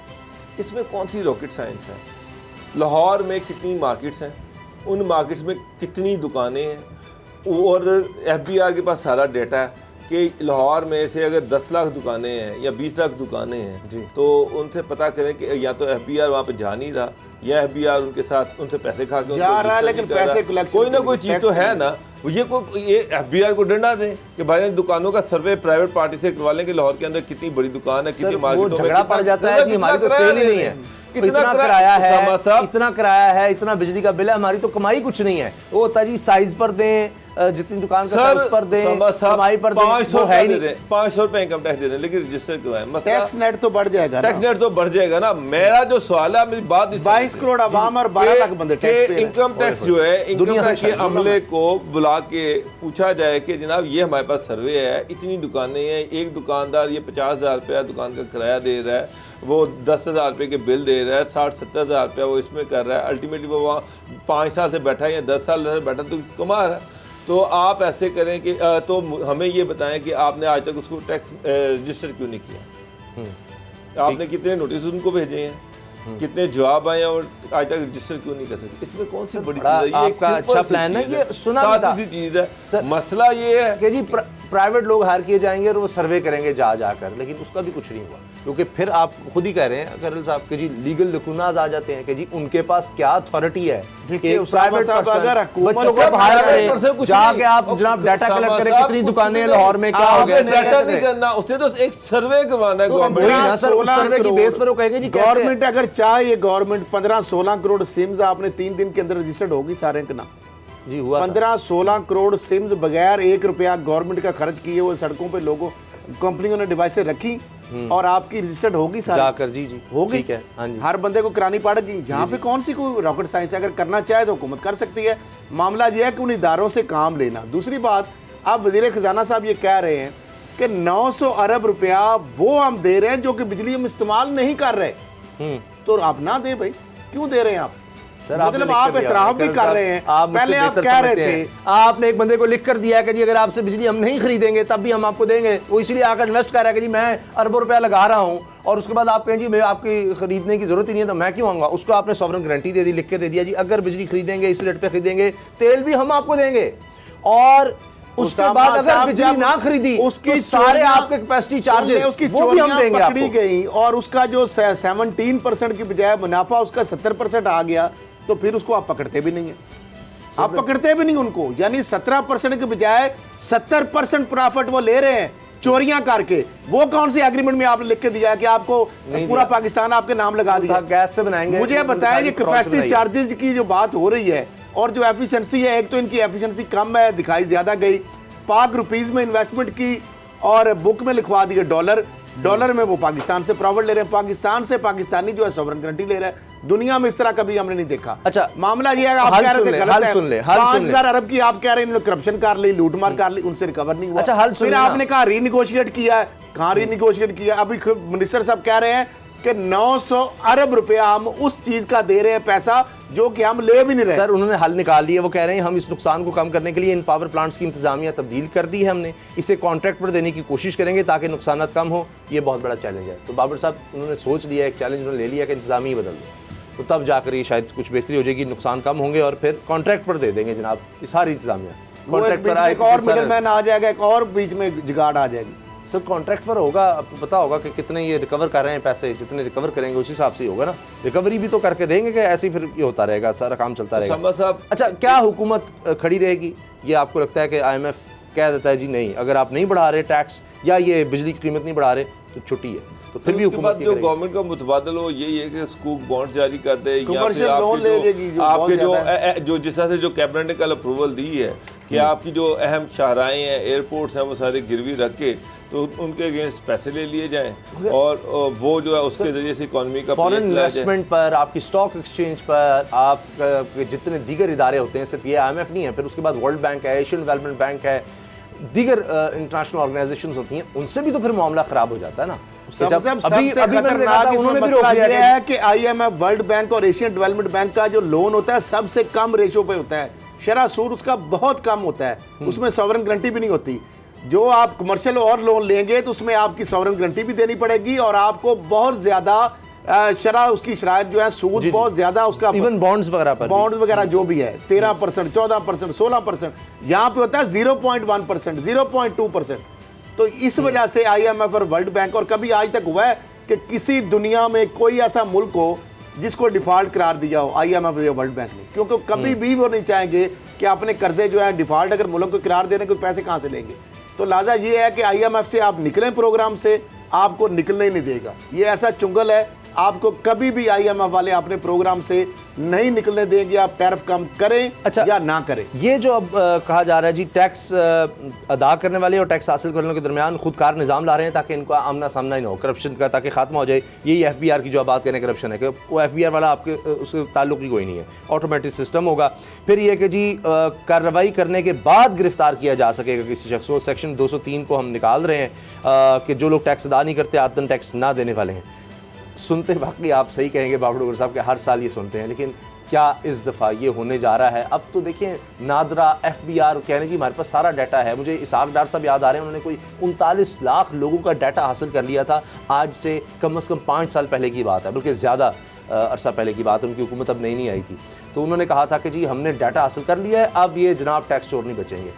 इसमें कौन सी रॉकेट साइंस है? लाहौर में कितनी मार्केट्स हैं, उन मार्केट्स में कितनी दुकानें हैं, और FBR के पास सारा डेटा है कि लाहौर में से अगर 10 लाख दुकानें हैं या 20 लाख दुकानें हैं, तो उनसे पता करें कि या तो FBR वहाँ पे जा नहीं रहा या FBR उनके साथ उनसे पैसे खा के जा रहा है, लेकिन पैसे कोई ना कोई चीज़ तो है ना। ये FBR को डंडा दें कि भाई दुकानों का सर्वे प्राइवेट पार्टी से करवा लें कि लाहौर के अंदर कितनी बड़ी दुकान है, कितनी मार्केटों में झगड़ा पड़ जाता है कि हमारी तो सेल ही नहीं है, इतना किराया है, इतना किराया है, इतना बिजली का बिल है, हमारी तो कमाई कुछ नहीं है। वो होता जी साइज पर दें, जितनी दुकान का साइज पर दें, कमाई पर दें, 500 है नहीं, 500 रुपए इनकम टैक्स दे दें, लेकिन रजिस्टर करवाएं। टैक्स नेट तो बढ़ जाएगा, टैक्स नेट तो बढ़ जाएगा ना। मेरा जो सवाल है, मेरी बात 22 करोड़ आवाम और 12 लाख बंदे टैक्स पे। इनकम टैक्स जो है, इनकम टैक्स के अमले को बुला बुला के पूछा जाए कि जनाब ये हमारे पास सर्वे है, इतनी दुकानें हैं, एक दुकानदार ये 50,000 रुपया दुकान का किराया दे रहा है, वो 10,000 रुपये के बिल दे रहा है, 60-70,000 रुपया वो इसमें कर रहा है, अल्टीमेटली वो वहाँ 5 साल से बैठा है या 10 साल से बैठा तो कमा रहा है। तो आप ऐसे करें कि तो हमें ये बताएं कि आपने आज तक उसको टैक्स रजिस्टर क्यों नहीं किया? आपने कितने नोटिस उनको भेजे हैं, कितने जवाब आए हैं और आज तक रजिस्टर क्यों नहीं कर सकते? इसमें कौन सी बड़ी चीज़ है? ये एक आपका अच्छा सिंपल सी प्लान है, चीज़ ये सुना भी था। सादी सी चीज़ है। मसला ये है कि जी प्राइवेट लोग हायर किए जाएंगे और वो सर्वे करेंगे जाकर, लेकिन उसका भी कुछ नहीं हुआ, क्योंकि फिर आप खुद ही कह रहे हैं करल साहब कि जी लीगल लकुनाज आ जाते हैं कि जी उनके पास क्या अथॉरिटी है कि प्राइवेट अगर बच्चों को हायर करें, जाके आप जनाब डाटा कलेक्ट करें कितनी दुकानें लाहौर में क्या हो गया, डाटा नहीं करना, उसने तो एक सर्वे करवाना है गवर्नमेंट। सर उस सर्वे की बेस पर वो कहेंगे जी गवर्नमेंट अगर चाहे, ये गवर्नमेंट 15-16 करोड़ सिम्स आपने 3 दिन के अंदर रजिस्टर्ड होगी सारे के नाम जी हुआ 15-16 करोड़ सिम्स बगैर 1 रुपया गवर्नमेंट का खर्च किए हुए सड़कों पे लोगों कंपनियों ने डिवाइसें रखी और आपकी रजिस्टर्ड होगी सारी जाकर जी होगी। ठीक है, हाँ जी। हर बंदे को करानी पड़ेगी। जहाँ पे कौन सी कोई रॉकेट साइंस है, अगर करना चाहे तो हुकूमत कर सकती है। मामला ये है कि उन इदारों से काम लेना। दूसरी बात, अब वज़ीर ख़जाना साहब ये कह रहे हैं कि 900 अरब रुपया वो हम दे रहे हैं जो कि बिजली हम इस्तेमाल नहीं कर रहे। तो आप ना दे भाई, क्यों दे रहे हैं आप? सर मतलब आप एतराफ़ भी कर रहे हैं। पहले आप कह रहे थे, आपने एक बंदे को लिख कर दिया कि जी अगर आपसे बिजली हम नहीं खरीदेंगे तब भी हम आपको देंगे, वो इसलिए आकर इन्वेस्ट कर रहा है कि जी मैं अरबों रुपया लगा रहा हूँ, और उसके बाद आप कहें जी मैं आपकी खरीदने की जरूरत ही नहीं है तो मैं क्यों आऊँगा। उसको आपने सॉवरेन गारंटी दे दी, लिख के दे दिया जी अगर बिजली खरीदेंगे इस रेट पे खरीदेंगे, तेल भी हम आपको देंगे, और उसके बाद अगर बिजली ना खरीदी उसकी तो सारे आपके कैपेसिटी चार्जेस उसकी वो भी हम देंगे पकड़ी आपको। गई और उसका जो 17% की बजाय मुनाफा उसका 70% आ गया, तो फिर उसको आप पकड़ते भी नहीं है। आप पकड़ते भी नहीं उनको, यानी 17% के बजाय 70% प्रॉफिट वो ले रहे हैं चोरियां करके। वो कौन सी एग्रीमेंट में आपने लिख के दिया कि आपको पूरा पाकिस्तान आपके नाम लगा दिया? गैस से बनाएंगे। मुझे बताया ये कैपेसिटी चार्जेस की जो बात हो रही है और जो एफिशिएंसी है, एक तो इनकी एफिशिएंसी कम है, दिखाई ज्यादा गई। पाक रुपीज में इन्वेस्टमेंट की और बुक में लिखवा दिए डॉलर में वो पाकिस्तान से प्रॉफिट ले रहे हैं, पाकिस्तान से पाकिस्तानी जो है सॉवरेन गारंटी ले रहा है। दुनिया में इस तरह कभी हमने नहीं देखा। अच्छा मामला ये है, आप कह रहे थे गलत है। 5,000 अरब की आप कह रहे हैं इन्होंने करप्शन कर ली, लूटमार कर ली, उनसे रिकवर नहीं हुआ। अच्छा हल फिर आपने कहा रीनिगोशिएट किया है, कहाँ रीनिगोशिएट किया? अभी मिनिस्टर साहब कह रहे हैं कि 900 अरब रुपया हम उस चीज का दे रहे हैं पैसा जो कि हम ले भी नहीं रहे। सर उन्होंने हल निकाल लिया, वो कह रहे हैं हम इस नुकसान को कम करने के लिए इन पावर प्लांट्स की इंतजामिया तब्दील कर दी है हमने, इसे कॉन्ट्रैक्ट पर देने की कोशिश करेंगे ताकि नुकसान कम हो। ये बहुत बड़ा चैलेंज है। तो बाबर साहब उन्होंने सोच लिया, एक चैलेंज उन्होंने ले लिया कि इंतजामी बदल दो, तो तब जाकर ये शायद कुछ बेहतरी हो जाएगी, नुकसान कम होंगे और फिर कॉन्ट्रैक्ट पर दे देंगे जनाब ये सारी इंतजामिया। कॉन्ट्रैक्ट पर एक और मिडलमैन आ जाएगा, एक और बीच में जुगाड़ आ जाएगी। सर कॉन्ट्रैक्ट पर होगा, आपको पता होगा कि कितने ये रिकवर कर रहे हैं पैसे, जितने रिकवर करेंगे उस हिसाब से ही होगा ना। रिकवरी भी तो करके देंगे कि ऐसे ही फिर ये होता रहेगा, सारा काम चलता रहेगा। अच्छा क्या हुकूमत खड़ी रहेगी? ये आपको लगता है कि IMF कह देता है जी नहीं, अगर आप नहीं बढ़ा रहे टैक्स या ये बिजली की कीमत नहीं बढ़ा रहे तो छुट्टी है, तो फिर भी हुकूमत जो गवर्नमेंट का मुतबादल हो यही है कि स्कूक बॉन्ड जारी कर दे, या फिर आपके जो जिस तरह से जो कैबिनेट ने कल अप्रूवल दी है कि आपकी जो अहम शाहराएं हैं, एयरपोर्ट्स हैं, वो सारे गिरवी रख के तो उनके अगेंस्ट पैसे ले लिए जाएं और वो जो है उसके जरिए से इकोनॉमी का फॉरेन इन्वेस्टमेंट पर, आपकी स्टॉक एक्सचेंज पर, आप जितने दीगर इदारे होते हैं, सिर्फ ये IMF नहीं है, फिर उसके बाद वर्ल्ड बैंक है, एशियन डेवलपमेंट बैंक है, दीगर इंटरनेशनल ऑर्गेनाइजेशंस होती हैं, उनसे भी तो फिर मामला खराब हो जाता है ना। कि IMF, वर्ल्ड बैंक और एशियन डेवलपमेंट बैंक का जो लोन होता है सबसे कम रेशो पे होता है, शरह सूद उसका बहुत कम होता है, उसमें सॉवरेन गारंटी भी नहीं होती। जो आप कमर्शियल और लोन लेंगे तो उसमें आपकी सॉवरेन गारंटी भी देनी पड़ेगी और आपको बहुत ज्यादा शरह उसकी शरायत जो है सूद बहुत ज्यादा उसका, इवन बॉन्ड्स वगैरह जो भी है 13%, 14%, 16%, यहाँ पे होता है 0.1%, 0.2%। तो इस वजह से IMF और वर्ल्ड बैंक, और कभी आज तक हुआ है कि किसी दुनिया में कोई ऐसा मुल्क हो जिसको डिफॉल्ट करार दिया हो IMF या वर्ल्ड बैंक ने, क्योंकि कभी भी वो नहीं चाहेंगे कि अपने कर्जे जो है डिफॉल्ट अगर मुल्क को करार देने के पैसे कहाँ से लेंगे। तो लिहाजा ये है कि IMF से आप निकलें प्रोग्राम से, आपको निकलने ही नहीं देगा। ये ऐसा चुंगल है, आपको कभी भी IMF वाले अपने प्रोग्राम से नहीं निकलने देंगे। आप टैरिफ कम करें अच्छा, या ना करें। ये जो अब कहा जा रहा है जी, टैक्स अदा करने वाले और टैक्स हासिल करने के दरमियान खुदकार निज़ाम ला रहे हैं ताकि इनका आमना सामना ही ना हो करप्शन का, ताकि खात्मा हो जाए। यही FBI की जो आप बात करें करप्शन है कि वो FBI वाला आपके उसके ताल्लुक ही कोई नहीं है, ऑटोमेटिक सिस्टम होगा। फिर ये कि जी कार्रवाई करने के बाद गिरफ्तार किया जा सकेगा किसी शख्स को। सेक्शन 203 को हम निकाल रहे हैं कि जो लोग टैक्स अदा नहीं करते, आदतन टैक्स ना देने वाले हैं। सुनते वाकई आप सही कहेंगे बाबर डोगर साहब के हर साल ये सुनते हैं, लेकिन क्या इस दफ़ा ये होने जा रहा है? अब तो देखिए नादरा FBR कहने जी हमारे पास सारा डाटा है। मुझे इसाक डार साहब याद आ रहे हैं, उन्होंने कोई 39 लाख लोगों का डाटा हासिल कर लिया था। आज से कम 5 साल पहले की बात है, बल्कि ज़्यादा अरसा पहले की बात है। उनकी हुकूमत अब नहीं आई थी, तो उन्होंने कहा था कि जी हमने डाटा हासिल कर लिया है, अब ये जनाब टैक्स चोर नहीं बचेंगे।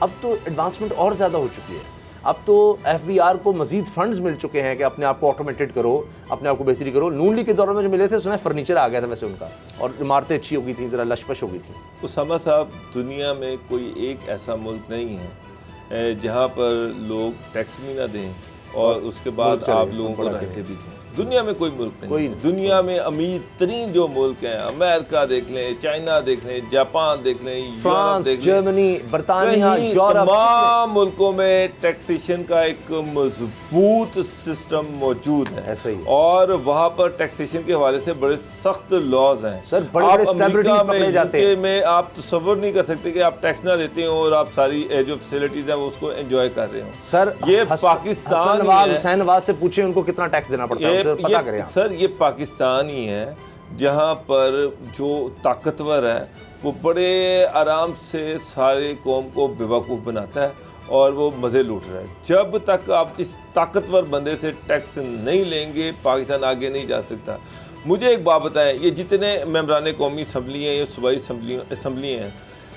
अब तो एडवांसमेंट और ज़्यादा हो चुकी है। अब तो FBR को मजीद फंड्स मिल चुके हैं कि अपने आप को ऑटोमेटेड करो, अपने आप को बेहतरी करो। नून लीग के दौर में जो मिले थे, सुना फर्नीचर आ गया था वैसे उनका, और इमारतें अच्छी हो गई थी, ज़रा लशपश हो गई थी। उसामा साहब, दुनिया में कोई एक ऐसा मुल्क नहीं है जहाँ पर लोग टैक्स भी ना दें और उसके बाद आप लोगों को रहते भी दें। दुनिया में कोई मुल्क नहीं, कोई दुनिया में अमीर तरीन जो मुल्क हैं, अमेरिका देख लें, चाइना देख लें, जापान देख लें, फ्रांस, जर्मनी, बरतानिया, यूरोप, तमाम मुल्कों में टैक्सेशन का एक मजबूत सिस्टम मौजूद है। ऐसा ही, और वहाँ पर टैक्सेशन के हवाले से बड़े सख्त लॉज हैं सर। बड़े अमेरिका में, यूके में आप तसव्वुर नहीं कर सकते कि आप टैक्स ना देते हो और आप सारी जो फैसिलिटीज है वो उसको एंजॉय कर रहे हो। सर ये पाकिस्तान, हुसैन नवाज से पूछे उनको कितना टैक्स देना पड़ता है, पता करें आप। सर ये पाकिस्तान ही है जहाँ पर जो ताकतवर है वो बड़े आराम से सारे कौम को बेवकूफ़ बनाता है और वो मज़े लूट रहा है। जब तक आप इस ताकतवर बंदे से टैक्स नहीं लेंगे, पाकिस्तान आगे नहीं जा सकता। मुझे एक बात बताएं, ये जितने मेंबरान कौमी असम्बली हैं, ये सूबाई असम्बली हैं,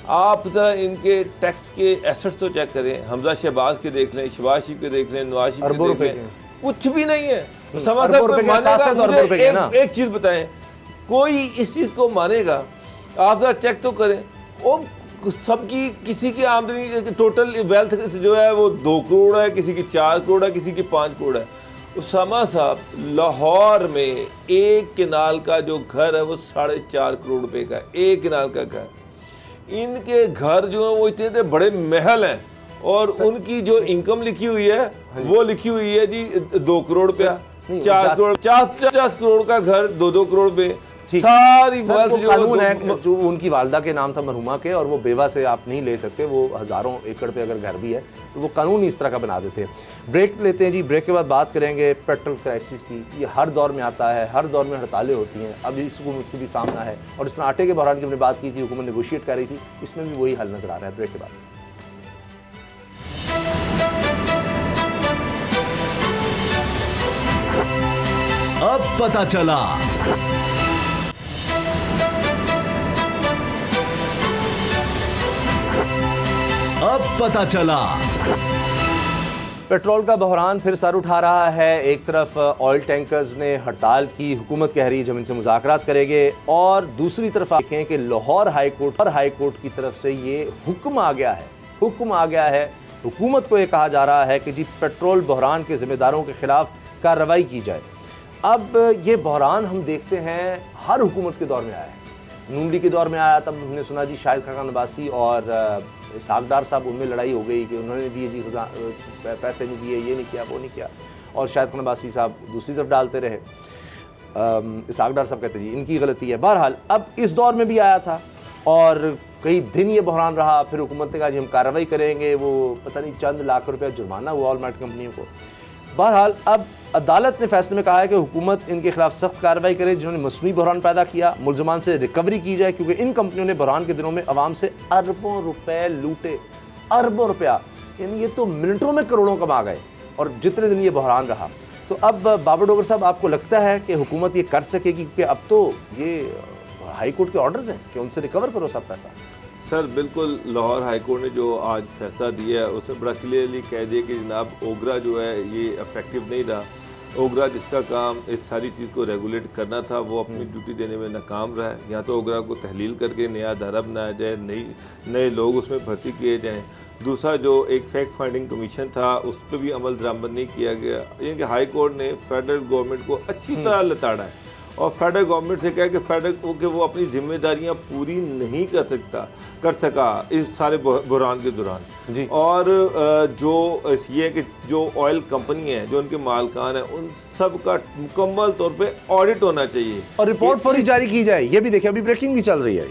आप ज़रा इनके टैक्स के एसेट्स तो चेक करें। हमजा शहबाज के देख लें, शहबाज शरीफ के देख लें, नवाज शरीफ के देख लें, कुछ भी नहीं है। एक चीज़ बताएं, कोई इस चीज़ को मानेगा? आप ज़रा चेक तो करें। वो सबकी, किसी की आमदनी टोटल वेल्थ जो है वो 2 करोड़ है, किसी की 4 करोड़ है, किसी की 5 करोड़ है। उसामा साहब, लाहौर में एक किनाल का जो घर है वो 4.5 करोड़ रुपए का, एक किनाल का घर। इनके घर जो है वो इतने बड़े महल हैं और उनकी जो इनकम लिखी हुई है वो लिखी हुई है जी 2 करोड़ रुपया, 4 करोड़, 50 करोड़ का घर 2-2 करोड़ पे सारी वेल्थ जो कानून है। जो उनकी वालदा के नाम था मरहुमा के, और वो बेवा से आप नहीं ले सकते, वो हज़ारों एकड़ पे अगर घर भी है तो वो कानून इस तरह का बना देते हैं। ब्रेक लेते हैं जी, ब्रेक के बाद बात करेंगे पेट्रोल क्राइसिस की। ये हर दौर में आता है, हर दौर में हड़तालें होती हैं। अब इस हुकूमत को भी सामना है, और इस तरह आटे के बहरान की हमने बात की थी, हुकूमत नेगोशिएट कर रही थी, इसमें भी वही हल नजर आ रहा है। ब्रेक के बाद अब पता चला। अब पता चला। पेट्रोल का बहरान फिर सर उठा रहा है। एक तरफ ऑयल टैंकर्स ने हड़ताल की, हुकूमत कह रही है हम इनसे मुज़ाकरात करेंगे, और दूसरी तरफ आप देखें कि लाहौर हाई कोर्ट की तरफ से ये हुक्म आ गया है। हुकूमत को ये कहा जा रहा है कि जी पेट्रोल बहरान के ज़िम्मेदारों के खिलाफ कार्रवाई की जाए। अब ये बहरान हम देखते हैं हर हुकूमत के दौर में आया है। नून लीग के दौर में आया, तब हमने सुना जी शाहिद खान अब्बासी और इसाक डार साहब, उनमें लड़ाई हो गई कि उन्होंने दिए जी पैसे नहीं दिए, ये नहीं किया, वो नहीं किया, और शाहिद खान अब्बासी साहब दूसरी तरफ डालते रहे। इसाक डार साहब कहते जी इनकी गलती है। बहरहाल अब इस दौर में भी आया था और कई दिन ये बहरान रहा। फिर हुकूमत ने कहा जी हम कार्रवाई करेंगे, वो पता नहीं चंद लाख रुपया जुर्माना हुआ ऑलमार्ट कंपनियों को। बहरहाल अब अदालत ने फैसले में कहा है कि हुकूमत इनके खिलाफ सख्त कार्रवाई करे जिन्होंने मसनूई बहरान पैदा किया। मुलजमान से रिकवरी की जाए, क्योंकि इन कंपनियों ने बहरान के दिनों में अवाम से अरबों रुपए लूटे, अरबों रुपया, यानी ये तो मिनटों में करोड़ों कमा गए, और जितने दिन ये बहरान रहा। तो अब बाबर डोगर साहब, आपको लगता है कि हुकूमत ये कर सकेगी? क्योंकि अब तो ये हाई कोर्ट के ऑर्डर्स हैं कि उनसे रिकवर करो सब पैसा। सर बिल्कुल, लाहौर हाई कोर्ट ने जो आज फैसला दिया है उसमें बड़ा क्लियरली कह दिया कि जनाब ओगरा जो है ये इफेक्टिव नहीं रहा। ओगरा जिसका काम इस सारी चीज़ को रेगुलेट करना था वो अपनी ड्यूटी देने में नाकाम रहा है। या तो ओगरा को तहलील करके नया धारा बनाया जाए, नए लोग उसमें भर्ती किए जाएँ। दूसरा जो एक फैक्ट फाइंडिंग कमीशन था उस पर भी अमल दरामद नहीं किया गया। यानी कि हाई कोर्ट ने फेडरल गवर्नमेंट को अच्छी तरह लताड़ा है और फेडरल गवर्नमेंट से कहा कि फेडरल को कि वो अपनी जिम्मेदारियां पूरी नहीं कर सका इस सारे बहरान के दौरान जी। और जो ये है कि जो ऑयल कंपनी है, जो उनके मालकान है, उन सब का मुकम्मल तौर पे ऑडिट होना चाहिए और रिपोर्ट फौरी जारी की जाए। ये भी देखिए, अभी ब्रेकिंग भी चल रही है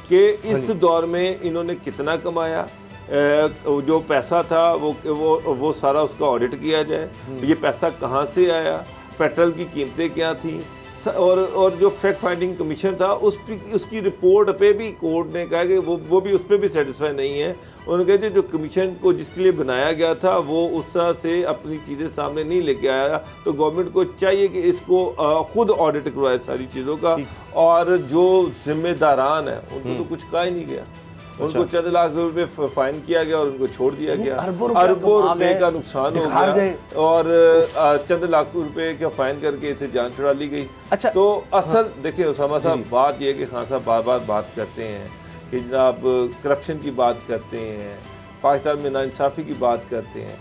कि इस दौर में इन्होंने कितना कमाया, जो पैसा था वो सारा उसका ऑडिट किया जाए, ये पैसा कहाँ से आया, पेट्रोल की कीमतें क्या थी, और जो फैक्ट फाइंडिंग कमीशन था उसकी रिपोर्ट पे भी कोर्ट ने कहा कि वो भी उस पर भी सेटिस्फाई नहीं है। उन्होंने कहा जो कमीशन को जिसके लिए बनाया गया था वो उस तरह से अपनी चीज़ें सामने नहीं लेके आया, तो गवर्नमेंट को चाहिए कि इसको खुद ऑडिट करवाए सारी चीज़ों का, और जो जिम्मेदारान है उनको तो कुछ कहा ही नहीं गया। उनको चंद लाख रुपए फाइन किया गया और उनको छोड़ दिया गया। अरबों रुपए का नुकसान हो गया और चंद लाख रुपए का फाइन करके इसे जान छुड़ा ली गई। अच्छा, तो असल देखिए उसामा साहब, बात यह है कि खान साहब बार बार बात करते हैं कि जनाब करप्शन की बात करते हैं, पाकिस्तान में नाइंसाफ़ी की बात करते हैं,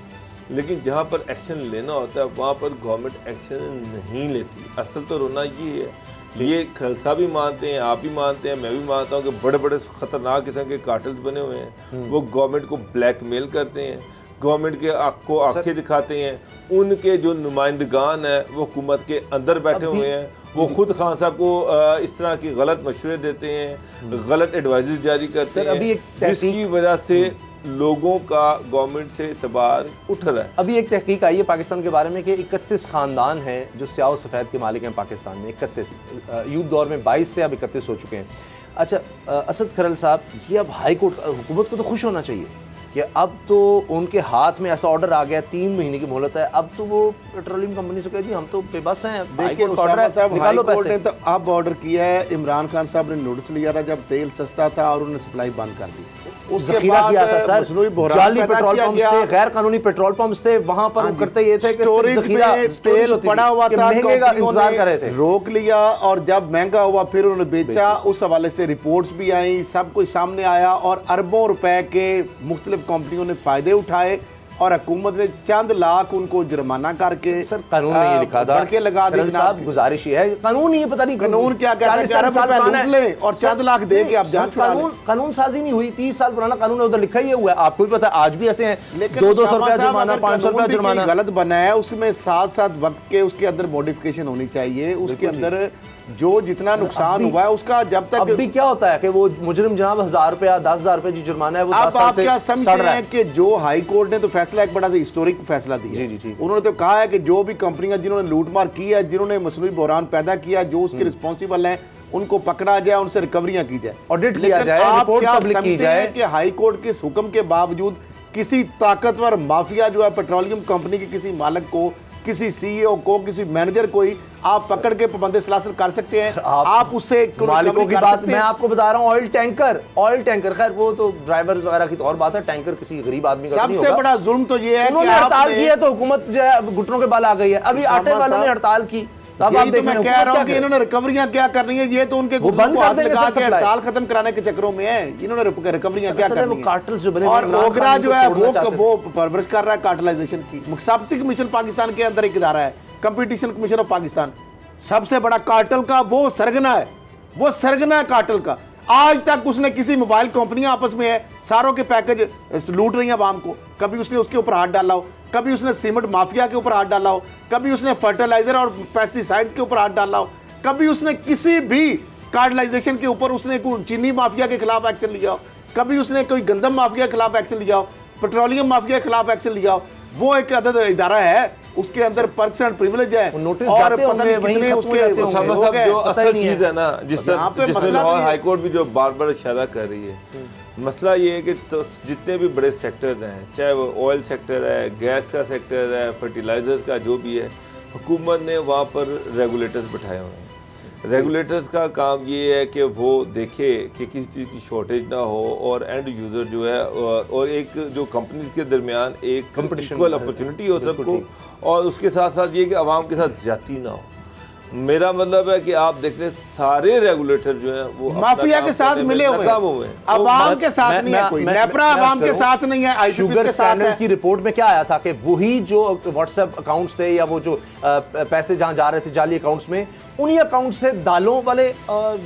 लेकिन जहाँ पर एक्शन लेना होता है वहाँ पर गवर्नमेंट एक्शन नहीं लेती। असल तो रोना ये है, ये खलसा भी मानते हैं, आप भी मानते हैं, मैं भी मानता हूँ कि बड़े बड़े ख़तरनाक किस्म के कार्टल्स बने हुए हैं, वो गवर्नमेंट को ब्लैकमेल करते हैं, गवर्नमेंट के को आंखें दिखाते हैं। उनके जो नुमाइंदगान हैं वो हुकूमत के अंदर बैठे हुए हैं, वो खुद खान साहब को इस तरह की गलत मशवरे देते हैं, गलत एडवाइस जारी करते हैं, जिसकी वजह से लोगों का गवर्नमेंट से एतबार उठ रहा है। अभी एक तहकीक आई है पाकिस्तान के बारे में कि 31 ख़ानदान हैं जो स्याह और सफ़ेद के मालिक हैं पाकिस्तान में। 31 यूथ दौर में 22 थे, अब 31 हो चुके हैं। अच्छा असद खरल साहब, ये अब हाई कोर्ट हुकूमत को तो खुश होना चाहिए कि अब तो उनके हाथ में ऐसा ऑर्डर आ गया, 3 महीने की मोहलत है। अब तो वो पेट्रोलियम कंपनी से कहती हम तो बेबस हैं, हाई कोर्ट का ऑर्डर है, निकालो पैसे। ने तो अब ऑर्डर किया है, इमरान खान साहब ने नोटिस लिया था जब तेल सस्ता था और उन्होंने सप्लाई बंद कर दी। उसके बाद किया था सर, जाली पेट्रोल पंप थे, गैर कानूनी पेट्रोल पंप थे, वहां पर वो करते ये थे कि जखीरा तेल पड़ा हुआ था, महंगे का इंतजार कर रहे थे, रोक लिया और जब महंगा हुआ फिर उन्होंने बेचा। उस हवाले से रिपोर्ट्स भी आई, सब कुछ सामने आया और अरबों रुपए के मुख्तलिफ कंपनियों ने फायदे उठाए और हुकूमत ने चंद लाख उनको जुर्माना करके सर कानून में ये लिखा था के लगा दी। साहब गुजारिश है, कानून ये पता नहीं कानून क्या कहता है, 4 रुपए लूट ले और चंद लाख दे के आप जान छुड़ा लें। कानून साजी नहीं हुई, 30 साल पुराना कानून है, उधर लिखा ही हुआ है, आपको भी पता है आज भी ऐसे हैं, 200 रुपया जुर्माना, 500 रुपया जुर्माना। गलत बना है उसमें साथ साथ वक्त के उसके अंदर मॉडिफिकेशन होनी चाहिए, उसके अंदर जो जितना नुकसान हुआ है उसका जब तक। अभी क्या होता है कि वो मुजरिम जनाब 1000 रुपया 10,000 रुपए की जुर्माना है, वो 10 साल आप से क्या समझते हैं कि जो हाई कोर्ट ने तो फैसला एक बड़ा हिस्टोरिक फैसला दिया। जी जी, उन्होंने तो कहा है कि जो भी कंपनियां जिन्होंने लूटमार की है, जिन्होंने मसनूई बहरान पैदा किया, जो उसके रिस्पॉन्सिबल हैं, उनको पकड़ा जाए, उनसे रिकवरियां की जाए, ऑडिट किया जाए, रिपोर्ट पब्लिक की जाए। कि हाई कोर्ट के इस हुक्म के बावजूद किसी ताकतवर माफिया जो है पेट्रोलियम कंपनी के किसी मालिक को, किसी सीईओ को, किसी मैनेजर को ही आप पकड़ के पाबंदी सलासल कर सकते हैं? आप उससे मालिकों की बात मैं आपको बता रहा हूं। ऑयल टैंकर, खैर वो तो ड्राइवर्स वगैरह की तो और बात है, टैंकर किसी गरीब आदमी का नहीं होगा। सबसे बड़ा जुल्म तो ये है कि हड़ताल की है तो हुकूमत जो है घुटनों के बल आ गई है। अभी आटे वालों ने हड़ताल की, अब आप देखें, मैं कह रहा हूं कि इन्होंने रिकवरियां क्या करनी है, ये तो उनके बंद कर देंगे, हड़ताल खत्म कराने के चक्करों में है। इन्होंने रिकवरियां क्या करनी है? कार्टल्स जो बने और ओगरा जो है वो परवरिश कर रहा है कार्टलाइजेशन की। मुसाफती कमीशन पाकिस्तान के अंदर एक इदारा है, कंपटीशन कमीशन ऑफ पाकिस्तान, सबसे बड़ा कार्टल का वो सरगना है, वो सरगना है कार्टल का। आज तक उसने किसी मोबाइल कंपनियां आपस में है, सारों के पैकेज लूट रही हैं आवाम को, कभी उसने उसके ऊपर हाथ डाला हो, कभी उसने सीमेंट माफिया के ऊपर हाथ डाला हो, कभी उसने फर्टिलाइजर और पेस्टिसाइड के ऊपर हाथ डाला हो, कभी उसने किसी भी कार्टलाइजेशन के ऊपर उसने चीनी माफिया के खिलाफ एक्शन लिया हो, कभी उसने कोई गंदम माफिया के खिलाफ एक्शन लिया हो, पेट्रोलियम माफिया के खिलाफ एक्शन लिया हो। वो एक अदद इदारा है, उसके अंदर पर्क्स एंड प्रिविलेज है और पता नहीं कितने उसके जो असल चीज है ना, जिसमें लाहौर हाई कोर्ट भी जो बार बार इशारा कर रही है, मसला ये है कि तो जितने भी बड़े सेक्टर्स हैं, चाहे वो ऑयल सेक्टर है, गैस का सेक्टर है, फर्टिलाइजर्स का जो भी है, हुकूमत ने वहाँ पर रेगुलेटर्स बैठाए हुए हैं। रेगुलेटर्स का काम ये है कि वो देखे कि किसी चीज़ की शॉर्टेज ना हो और एंड यूज़र जो है और एक जो कंपनी के दरमियान एक इक्वल अपॉर्चुनिटी हो सबको, और उसके साथ साथ ये कि आवाम के साथ ज्यादती ना हो। मेरा मतलब है कि आप देख लें सारे रेगुलेटर जो हैं वो माफिया के साथ मिले हुए हैं, अवाम के साथ नहीं है कोई, नेपरा अवाम के साथ नहीं है। शुगर स्टैंडर्ड की रिपोर्ट में क्या आया था कि वही जो व्हाट्सएप अकाउंट्स थे या वो जो पैसे जहां जा रहे थे जाली अकाउंट्स में, उन्हीं अकाउंट से दालों वाले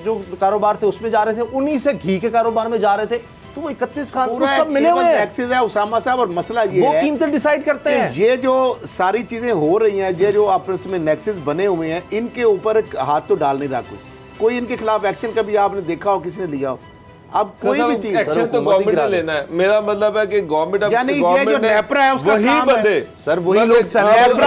जो कारोबार थे उसमें जा रहे थे, उन्हीं से घी के कारोबार में जा रहे थे। तो वो 31 खान वो सब मिले हुए हैं, टैक्सेस है उसामा साहब। और मसला ये वो है कीमतें डिसाइड करते हैं। ये जो सारी चीजें हो रही हैं, ये जो आपस में नेक्सेस बने हुए हैं, इनके ऊपर हाथ तो डाल नहीं रहा कोई इनके खिलाफ एक्शन कभी आपने देखा हो, किसने लिया हो? अब कोई भी चीज एक्शन तो गवर्नमेंट ने लेना है। मेरा मतलब है कि गवर्नमेंट यानी ये जो नेपरा है उसका वही काम है। बंदे सर वही लोग नेपरा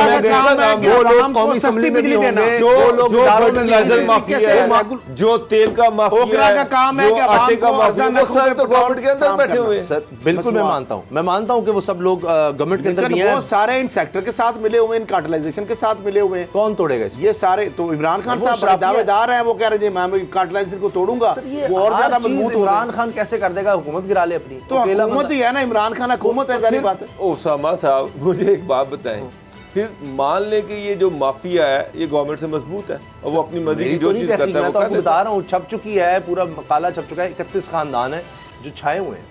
का काम है कि वो लोग आवाम को कौमी सस्ती असेंबली में बिजली भी देना। होंगे, जो वो लोग जो दारों में फर्टिलाइजर होंगे। माफिया है, जो तेल का माफिया ओकरा है, का काम है जो कि आवाम आटे का को माफिया है, वो अर्ज़ान सब तो रखोगे, गवर्नमेंट के अंदर काम बैठे करना। हुए हैं। सर बिल्कुल मैं मानता हूं कि वो सब लोग गवर्नमेंट के अंदर भी हैं। वो सारे इन सेक्टर के साथ मिले हुए हैं, इन कार्टलाइजेशन के साथ मिले हुए हैं। कौन तोड़ेगा इसको? ये सारे तो इमरान खान वो साहब शराफिया- दावेदार हैं, वो कह रहे हैं मैं कार्टलाइजेशन को तोड़ूंगा, सर ये वो और ज्यादा हर चीज़ मजबूत हो इमरान खान कैसे कर देगा? हुकूमत गिरा ले अपनी। तो अकेला हुकूमत बंदा- ही है ना, इमरान खान हुकूमत है, जारी बात है। ओसामा साहब मुझे एक बात बताएं, फिर मान लें कि ये जो माफिया है ये गवर्नमेंट से मजबूत है और वो अपनी मर्जी की मेरी जो तो नहीं चीज तहकीक, करता है मैं वो तो कर आपको लेता बता रहा हूँ, छप चुकी है, पूरा मकाला छप चुका है। 31 खानदान है जो छाए हुए हैं,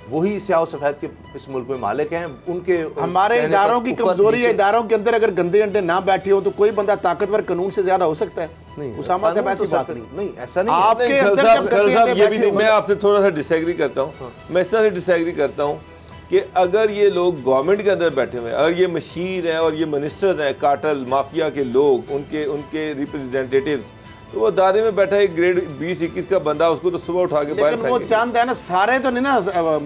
वही स्याह सफेद के इस मुल्क में मालिक हैं। उनके हमारे कहने इदारों पर की ऊपर कमजोरी है, नीचे- इदारों के अंदर अगर गंदे अंडे ना बैठे हो तो कोई बंदा ताकतवर कानून से ज्यादा हो सकता है? नहीं, उसामा साहब कानून ऐसी तो बात सर- नहीं। नहीं, ऐसा नहीं है। आप- नहीं, आपके खल अंदर साहब, जब खल गंदे साहब, अंडे ये भी नहीं, बैठे मैं हो- आपसे थोड़ा सा डिसएग्री करता हूँ। मैं इस तरह से डिसएग्री करता हूँ कि अगर ये लोग गवर्नमेंट के अंदर बैठे हुए हैं, अगर ये मशीर हैं और ये मिनिस्टर हैं, कार्टल माफिया के लोग, उनके रिप्रेजेंटेटिव्स, तो वो दायरे में बैठा एक ग्रेड 20-21 का बंदा, उसको तो सुबह उठा के बाहर लेकिन वो फेंकेंगे। चांद है ना, सारे तो नहीं ना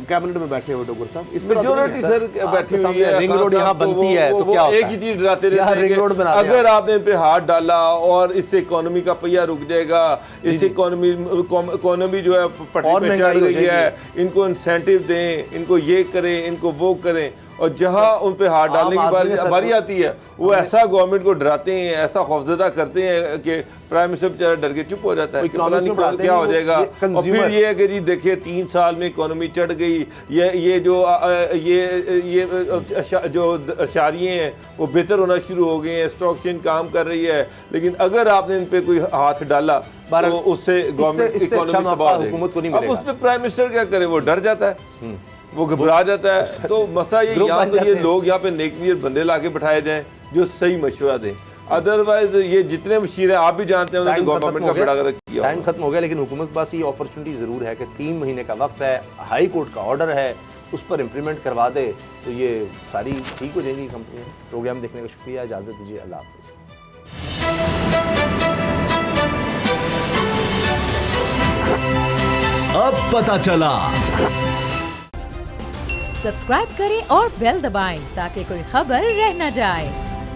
कैबिनेट में बैठे हुए डॉक्टर साहब। इस तरह तो नहीं है। मेजोरिटी सर बैठी हुई सामने है। रिंग खान रोड यहाँ साहब तो बनती है, तो वो क्या होता एक है? ही चीज डराते यहाँ रहते हैं रिंग रोड कि बना दिया। अगर आपने इन पे हाथ डाला और इससे इकोनॉमी का पहिया रुक जाएगा, इससे इकोनॉमी जो है पटरी और पे चढ़ महंगाई हो गई है, जाएगी। इनको इंसेंटिव दें, इनको ये करें, इनको वो करें, और जहां उन पे हाथ डालने की बारी आती है वो ऐसा गवर्नमेंट को डराते हैं, ऐसा खौफजदा करते हैं कि प्राइम मिनिस्टर बेचारा डर के चुप हो जाता है कि पता नहीं क्या हो जाएगा। और फिर ये है कि जी देखिए 3 साल में इकोनॉमी चढ़ गई, ये जो अशारिये हैं वो बेहतर होना शुरू हो गए हैं, स्टॉक एक्सचेंज काम कर रही है, लेकिन अगर आपने इन पे कोई हाथ डाला तो उससे गवर्नमेंट इससे इकोनॉमी अच्छा तबाह हो हुकूमत को नहीं जाएगी। अब मिलेगा। उस पर प्राइम मिनिस्टर क्या करे? वो डर जाता है, वो घबरा जाता है। तो मसला ये ग्रुप यहाँ बन तो ये जाते हैं। लोग यहाँ पे नेकनियर बंदे लाके बैठाए जाएं जो सही मशवरा दें। अदरवाइज ये जितने मशीर हैं आप भी जानते हैं, उन्होंने गवर्नमेंट का बड़ा गलत किया। टाइम खत्म हो गया, लेकिन हुकूमत के पास ये अपॉर्चुनिटी ज़रूर है कि 3 महीने का वक्त है, हाई कोर्ट का ऑर्डर है, उस पर इम्प्लीमेंट करवा दे तो ये सारी ठीक हो जाएगी कंपनियाँ। प्रोग्राम देखने का शुक्रिया, इजाज़त दीजिए, अल्लाह हाफ़िज़। अब पता चला। सब्सक्राइब करें और बेल दबाएं ताकि कोई खबर रह न जाए।